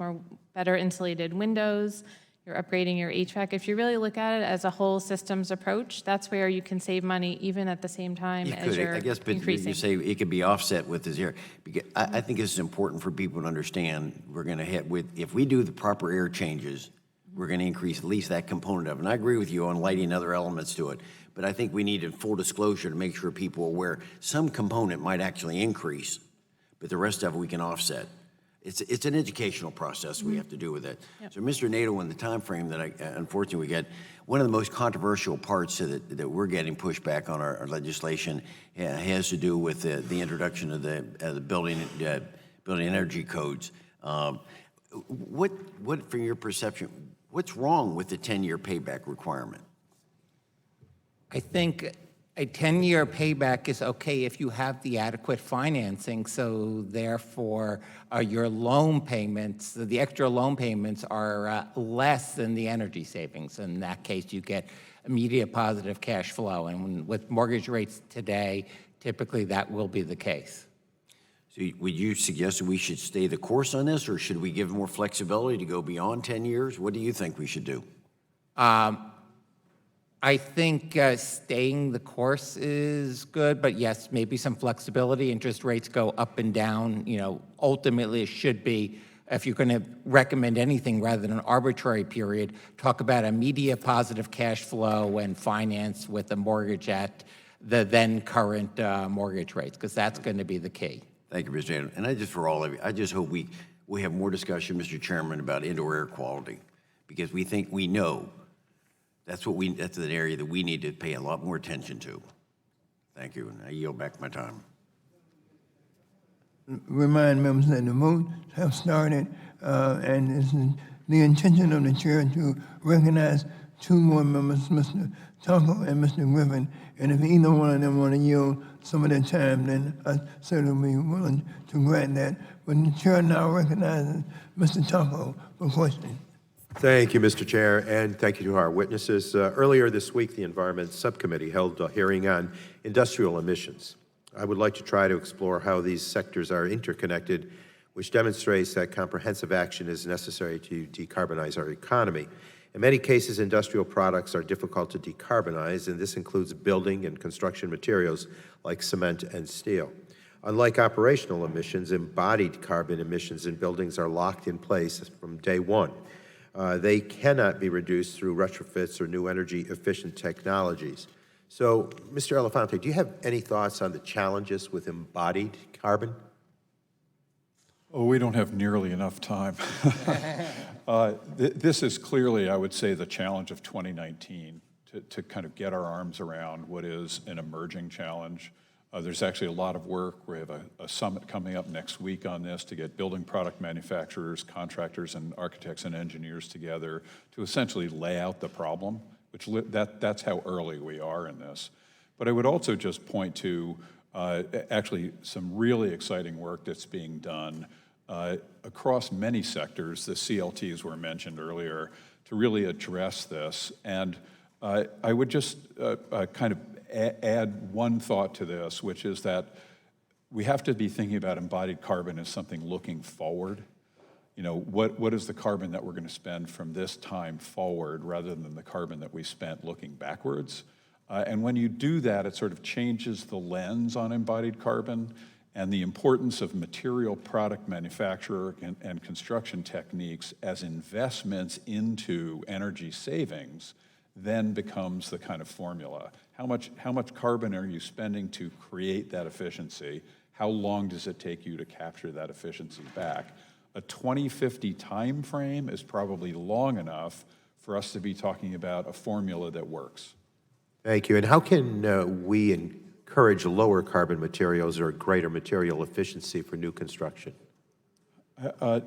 better insulated windows, you're upgrading your HVAC. If you really look at it as a whole systems approach, that's where you can save money even at the same time as you're I guess, but increasing. you say it could be offset with this air. Because I think it's important for people to understand we're going to hit with, if we do the proper air changes, we're going to increase at least that component of it. And I agree with you on lighting other elements to it. But I think we need a full disclosure to make sure people are aware some component might actually increase, but the rest of it we can offset. It's an educational process we have to do with it. Yep. So, Mr. Nato, in the time frame that unfortunately we get, one of the most controversial parts that we're getting pushback on our legislation has to do with the introduction of the building energy codes. What, from your perception, what's wrong with the 10-year payback requirement? I think a 10-year payback is okay if you have the adequate financing, so therefore your loan payments, the extra loan payments are less than the energy savings. In that case, you get immediate positive cash flow, and with mortgage rates today, typically that will be the case. So would you suggest that we should stay the course on this, or should we give more flexibility to go beyond 10 years? What do you think we should do? I think staying the course is good, but yes, maybe some flexibility. Interest rates go up and down. You know, ultimately, it should be, if you're going to recommend anything rather than an arbitrary period, talk about immediate positive cash flow and finance with a mortgage at the then current mortgage rates, because that's going to be the key. Thank you, Mr. Anderson. And I just, for all of you, I just hope we have more discussion, Mr. Chairman, about indoor air quality, because we know that's an area that we need to pay a lot more attention to. Thank you, and I yield back my time. Remind members that the votes have started, and it's the intention of the chair to recognize two more members, Mr. Tunkel and Mr. Griffin. And if either one of them want to yield some of their time, then I certainly be willing to grant that. But the chair now recognizes Mr. Tunkel for questioning. Thank you, Mr. Chair, and thank you to our witnesses. Earlier this week, the Environment Subcommittee held a hearing on industrial emissions. I would like to try to explore how these sectors are interconnected, which demonstrates that comprehensive action is necessary to decarbonize our economy. In many cases, industrial products are difficult to decarbonize, and this includes building and construction materials like cement and steel. Unlike operational emissions, embodied carbon emissions in buildings are locked in place from day one. They cannot be reduced through retrofits or new energy-efficient technologies. So, Mr. Elefante, do you have any thoughts on the challenges with embodied carbon? Oh, we don't have nearly enough time. This is clearly, I would say, the challenge of 2019, to kind of get our arms around what is an emerging challenge. There's actually a lot of work. We have a summit coming up next week on this to get building product manufacturers, contractors, and architects and engineers together to essentially lay out the problem, which that's how early we are in this. But I would also just point to actually some really exciting work that's being done across many sectors. The CLTs were mentioned earlier to really address this. And I would just kind of add one thought to this, which is that we have to be thinking about embodied carbon as something looking forward. You know, what is the carbon that we're going to spend from this time forward rather than the carbon that we spent looking backwards? And when you do that, it sort of changes the lens on embodied carbon, and the importance of material product manufacturer and construction techniques as investments into energy savings then becomes the kind of formula. How much carbon are you spending to create that efficiency? How long does it take you to capture that efficiency back? A 2050 time frame is probably long enough for us to be talking about a formula that works. Thank you. And how can we encourage lower carbon materials or greater material efficiency for new construction?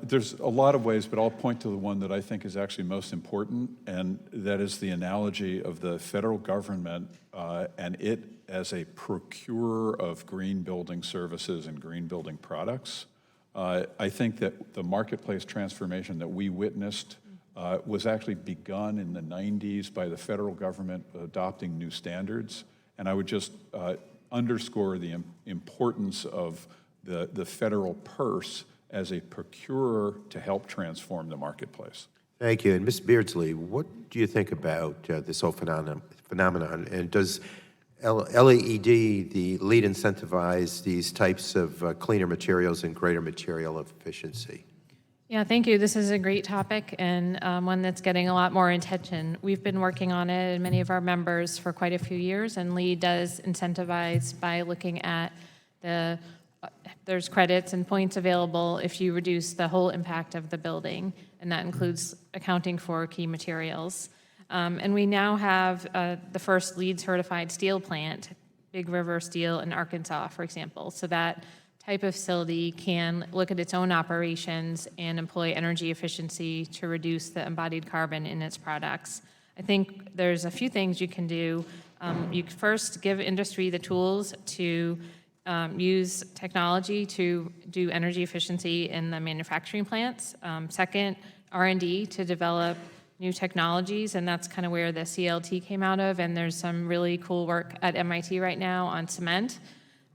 There's a lot of ways, but I'll point to the one that I think is actually most important, and that is the analogy of the federal government and it as a procurer of green building services and green building products. I think that the marketplace transformation that we witnessed was actually begun in the 90s by the federal government adopting new standards, and I would just underscore the importance of the federal purse as a procurer to help transform the marketplace. Thank you. And Ms. Beardsley, what do you think about this whole phenomenon? And does LEED, the lead incentivize these types of cleaner materials and greater material efficiency? Yeah, thank you. This is a great topic and one that's getting a lot more attention. We've been working on it and many of our members for quite a few years, and LEED does incentivize by looking at there's credits and points available if you reduce the whole impact of the building, and that includes accounting for key materials. And we now have the first LEED certified steel plant, Big River Steel in Arkansas, for example. So that type of facility can look at its own operations and employ energy efficiency to reduce the embodied carbon in its products. I think there's a few things you can do. You first give industry the tools to use technology to do energy efficiency in the manufacturing plants. Second, R&D to develop new technologies, and that's kind of where the CLT came out of, and there's some really cool work at MIT right now on cement.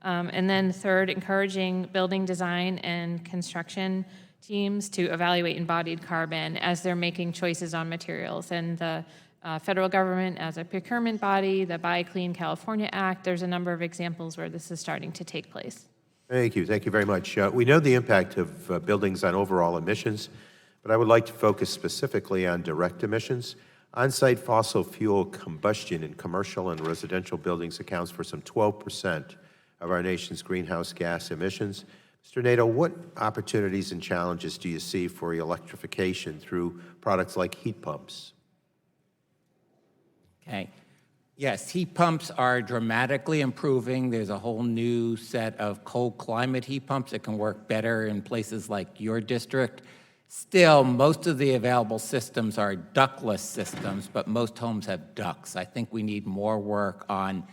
And then third, encouraging building design and construction teams to evaluate embodied carbon as they're making choices on materials. And the federal government as a procurement body, the Buy Clean California Act, there's a number of examples where this is starting to take place. Thank you. Thank you very much. We know the impact of buildings on overall emissions, but I would like to focus specifically on direct emissions. On-site fossil fuel combustion in commercial and residential buildings accounts for some 12% of our nation's greenhouse gas emissions. Mr. Nato, what opportunities and challenges do you see for electrification through products like heat pumps? Okay. Yes, heat pumps are dramatically improving. There's a whole new set of cold climate heat pumps that can work better in places like your district. Still, most of the available systems are ductless systems, but most homes have ducts. I think we need more work on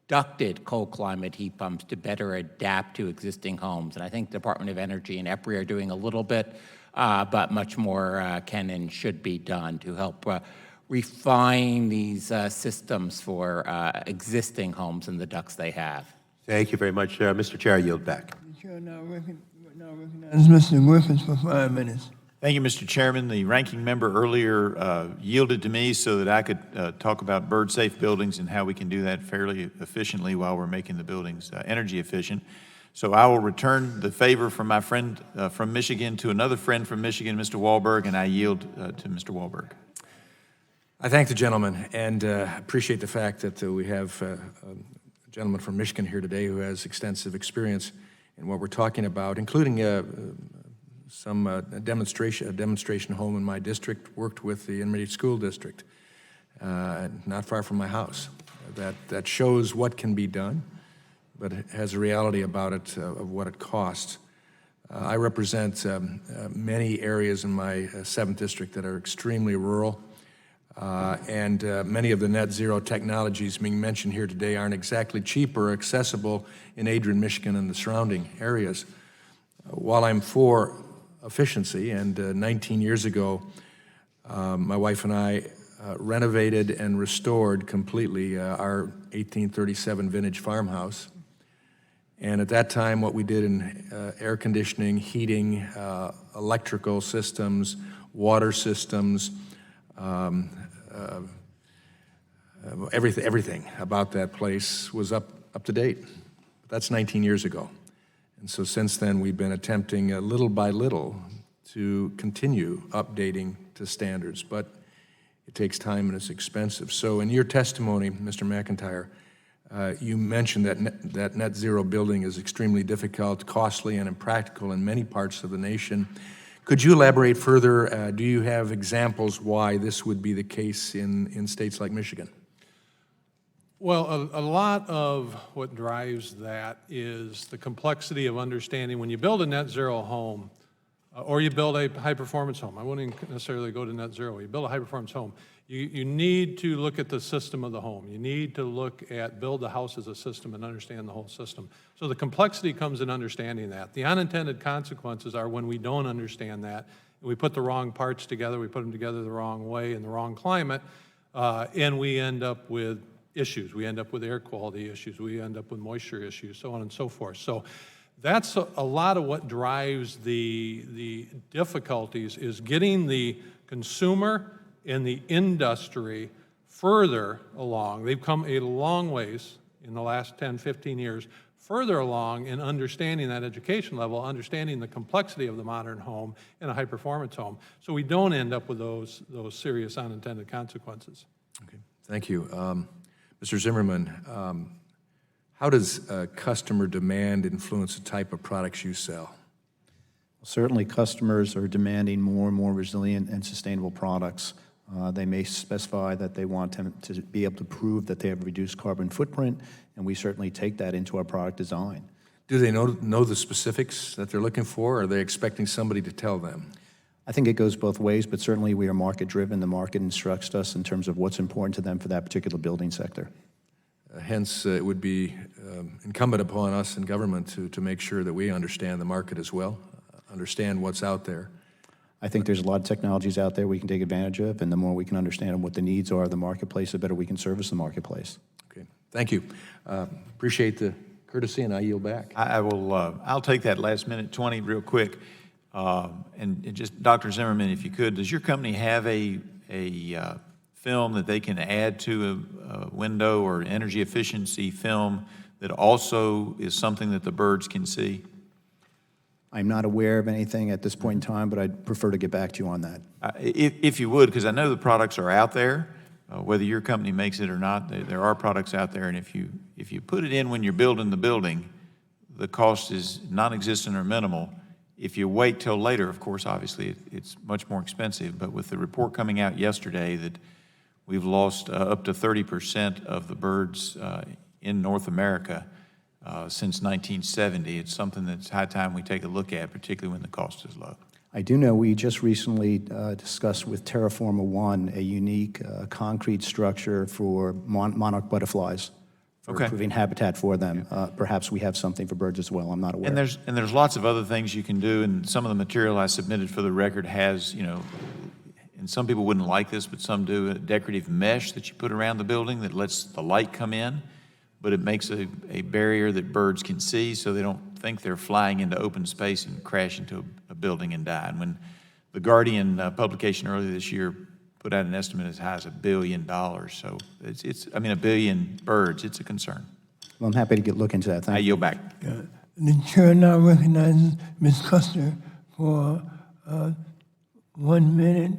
ducted cold climate heat pumps to better adapt to existing homes. And I think the Department of Energy and EPRI are doing a little bit, but much more can and should be done to help refine these systems for existing homes and the ducts they have. Thank you very much. Mr. Chair, I yield back. The chair now recognizes Mr. Griffiths for 5 minutes. Thank you, Mr. Chairman. The ranking member earlier yielded to me so that I could talk about bird-safe buildings and how we can do that fairly efficiently while we're making the buildings energy efficient. So I will return the favor from my friend from Michigan to another friend from Michigan, Mr. Wahlberg, and I yield to Mr. Wahlberg. I thank the gentleman and appreciate the fact that we have a gentleman from Michigan here today who has extensive experience in what we're talking about, including a demonstration home in my district, worked with the Intermediate School District, not far from my house. That shows what can be done, but it has a reality about it of what it costs. I represent many areas in my 7th district that are extremely rural, and many of the net zero technologies being mentioned here today aren't exactly cheap or accessible in Adrian, Michigan and the surrounding areas. While I'm for efficiency, and 19 years ago, my wife and I renovated and restored completely our 1837 vintage farmhouse. And at that time, what we did in air conditioning, heating, electrical systems, water systems, everything about that place was up to date. That's 19 years ago. And so since then, we've been attempting little by little to continue updating to standards, but it takes time and it's expensive. So in your testimony, Mr. McIntyre, you mentioned that net zero building is extremely difficult, costly, and impractical in many parts of the nation. Could you elaborate further? Do you have examples why this would be the case in states like Michigan? Well, a lot of what drives that is the complexity of understanding when you build a net zero home or you build a high performance home. I wouldn't necessarily go to net zero. You build a high performance home. You need to look at the system of the home. You need to look at build the house as a system and understand the whole system. So the complexity comes in understanding that. The unintended consequences are when we don't understand that, and we put the wrong parts together, we put them together the wrong way in the wrong climate, and we end up with issues. We end up with air quality issues. We end up with moisture issues, so on and so forth. So that's a lot of what drives the difficulties is getting the consumer and the industry further along. They've come a long ways in the last 10, 15 years, further along in understanding that education level, understanding the complexity of the modern home and a high-performance home, so we don't end up with those serious unintended consequences. Okay, thank you. Mr. Zimmerman, how does customer demand influence the type of products you sell? Certainly, customers are demanding more and more resilient and sustainable products. They may specify that they want to be able to prove that they have a reduced carbon footprint, and we certainly take that into our product design. Do they know the specifics that they're looking for, or are they expecting somebody to tell them? I think it goes both ways, but certainly we are market-driven. The market instructs us in terms of what's important to them for that particular building sector. Hence, it would be incumbent upon us in government to make sure that we understand the market as well, understand what's out there. I think there's a lot of technologies out there we can take advantage of, and the more we can understand what the needs are of the marketplace, the better we can service the marketplace. Okay, thank you. Appreciate the courtesy, and I yield back. I will, I'll take that last minute 20 real quick. And just, Dr. Zimmerman, if you could, does your company have a film that they can add to a window, or energy efficiency film that also is something that the birds can see? I'm not aware of anything at this point in time, but I'd prefer to get back to you on that. If you would, because I know the products are out there, whether your company makes it or not, there are products out there, and if you put it in when you're building the building, the cost is non-existent or minimal. If you wait till later, of course, obviously, it's much more expensive, but with the report coming out yesterday that we've lost up to 30% of the birds in North America since 1970, it's something that's high time we take a look at, particularly when the cost is low. I do know we just recently discussed with Terraforma One a unique concrete structure for monarch butterflies, for improving habitat for them. Perhaps we have something for birds as well. I'm not aware. And there's lots of other things you can do, and some of the material I submitted for the record has, you know, and some people wouldn't like this, but some do, a decorative mesh that you put around the building that lets the light come in, but it makes a barrier that birds can see so they don't think they're flying into open space and crash into a building and die. And when the Guardian publication earlier this year put out an estimate as high as $1 billion, so it's I mean, 1 billion birds, it's a concern. Well, I'm happy to look into that. Thank I you. yield back. The chair now recognizes Ms. Custer for 1 minute.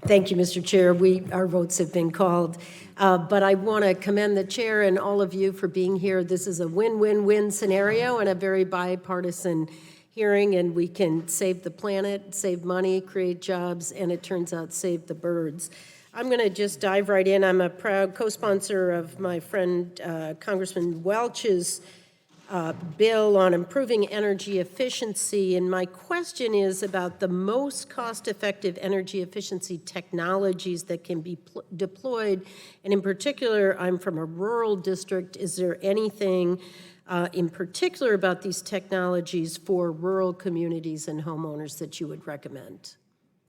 Thank you, Mr. Chair. Our votes have been called. But I want to commend the chair and all of you for being here. This is a win-win-win scenario and a very bipartisan hearing, and we can save the planet, save money, create jobs, and it turns out save the birds. I'm going to just dive right in. I'm a proud co-sponsor of my friend Congressman Welch's bill on improving energy efficiency, and my question is about the most cost-effective energy efficiency technologies that can be deployed, and in particular, I'm from a rural district. Is there anything in particular about these technologies for rural communities and homeowners that you would recommend?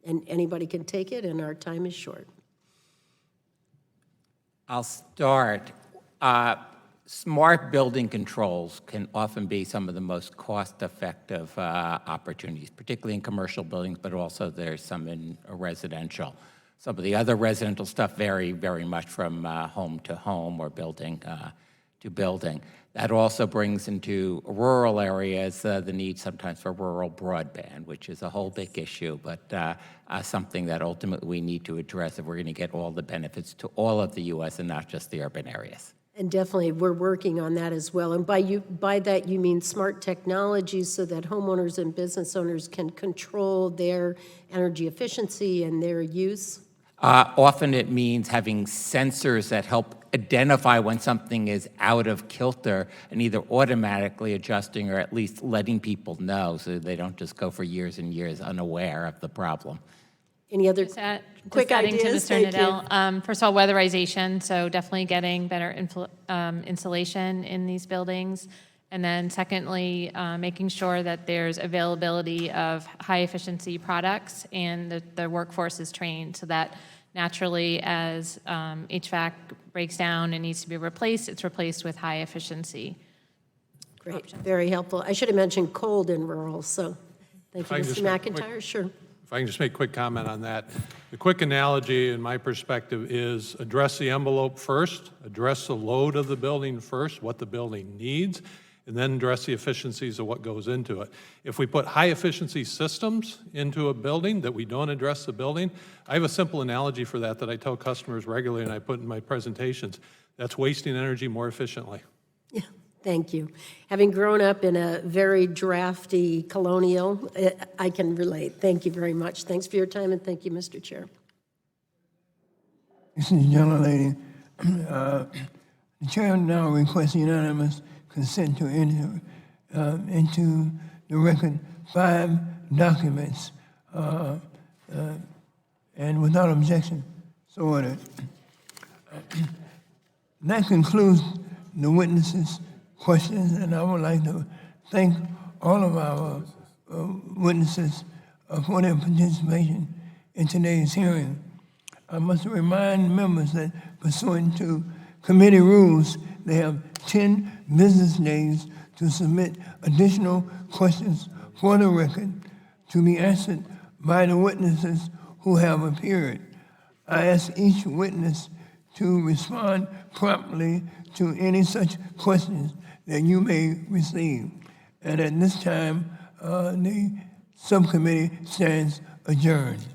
And anybody can take it, and our time is short. I'll start. Smart building controls can often be some of the most cost-effective opportunities, particularly in commercial buildings, but also there's some in residential. Some of the other residential stuff vary very much from home to home or building to building. That also brings into rural areas the need sometimes for rural broadband, which is a whole big issue, but something that ultimately we need to address if we're going to get all the benefits to all of the U.S. and not just the urban areas. And definitely, we're working on that as well. And by that, you mean smart technologies so that homeowners and business owners can control their energy efficiency and their use? Often it means having sensors that help identify when something is out of kilter and either automatically adjusting or at least letting people know so they don't just go for years and years unaware of the problem. Any other quick adding ideas? to Mr. Nadell. First of all, weatherization, so definitely getting better insulation in these buildings. And then secondly, making sure that there's availability of high-efficiency products and the workforce is trained so that naturally as HVAC breaks down and needs to be replaced, it's replaced with high-efficiency. Great, options. very helpful. I should have mentioned cold in rural, so thank you, Mr. McIntyre. Sure. If I can just make a quick comment on that. The quick analogy in my perspective is address the envelope first, address the load of the building first, what the building needs, and then address the efficiencies of what goes into it. If we put high-efficiency systems into a building that we don't address the building, I have a simple analogy for that I tell customers regularly and I put in my presentations. That's wasting energy more efficiently. Yeah, thank you. Having grown up in a very drafty colonial, I can relate. Thank you very much. Thanks for your time, and thank you, Mr. Chair. This is gentlelady. The chair now requests unanimous consent to enter into the record 5 documents, and without objection, so ordered. That concludes the witnesses' questions, and I would like to thank all of our witnesses for their participation in today's hearing. I must remind members that pursuant to committee rules, they have 10 business days to submit additional questions for the record to be answered by the witnesses who have appeared. I ask each witness to respond promptly to any such questions that you may receive. And at this time, the subcommittee stands adjourned.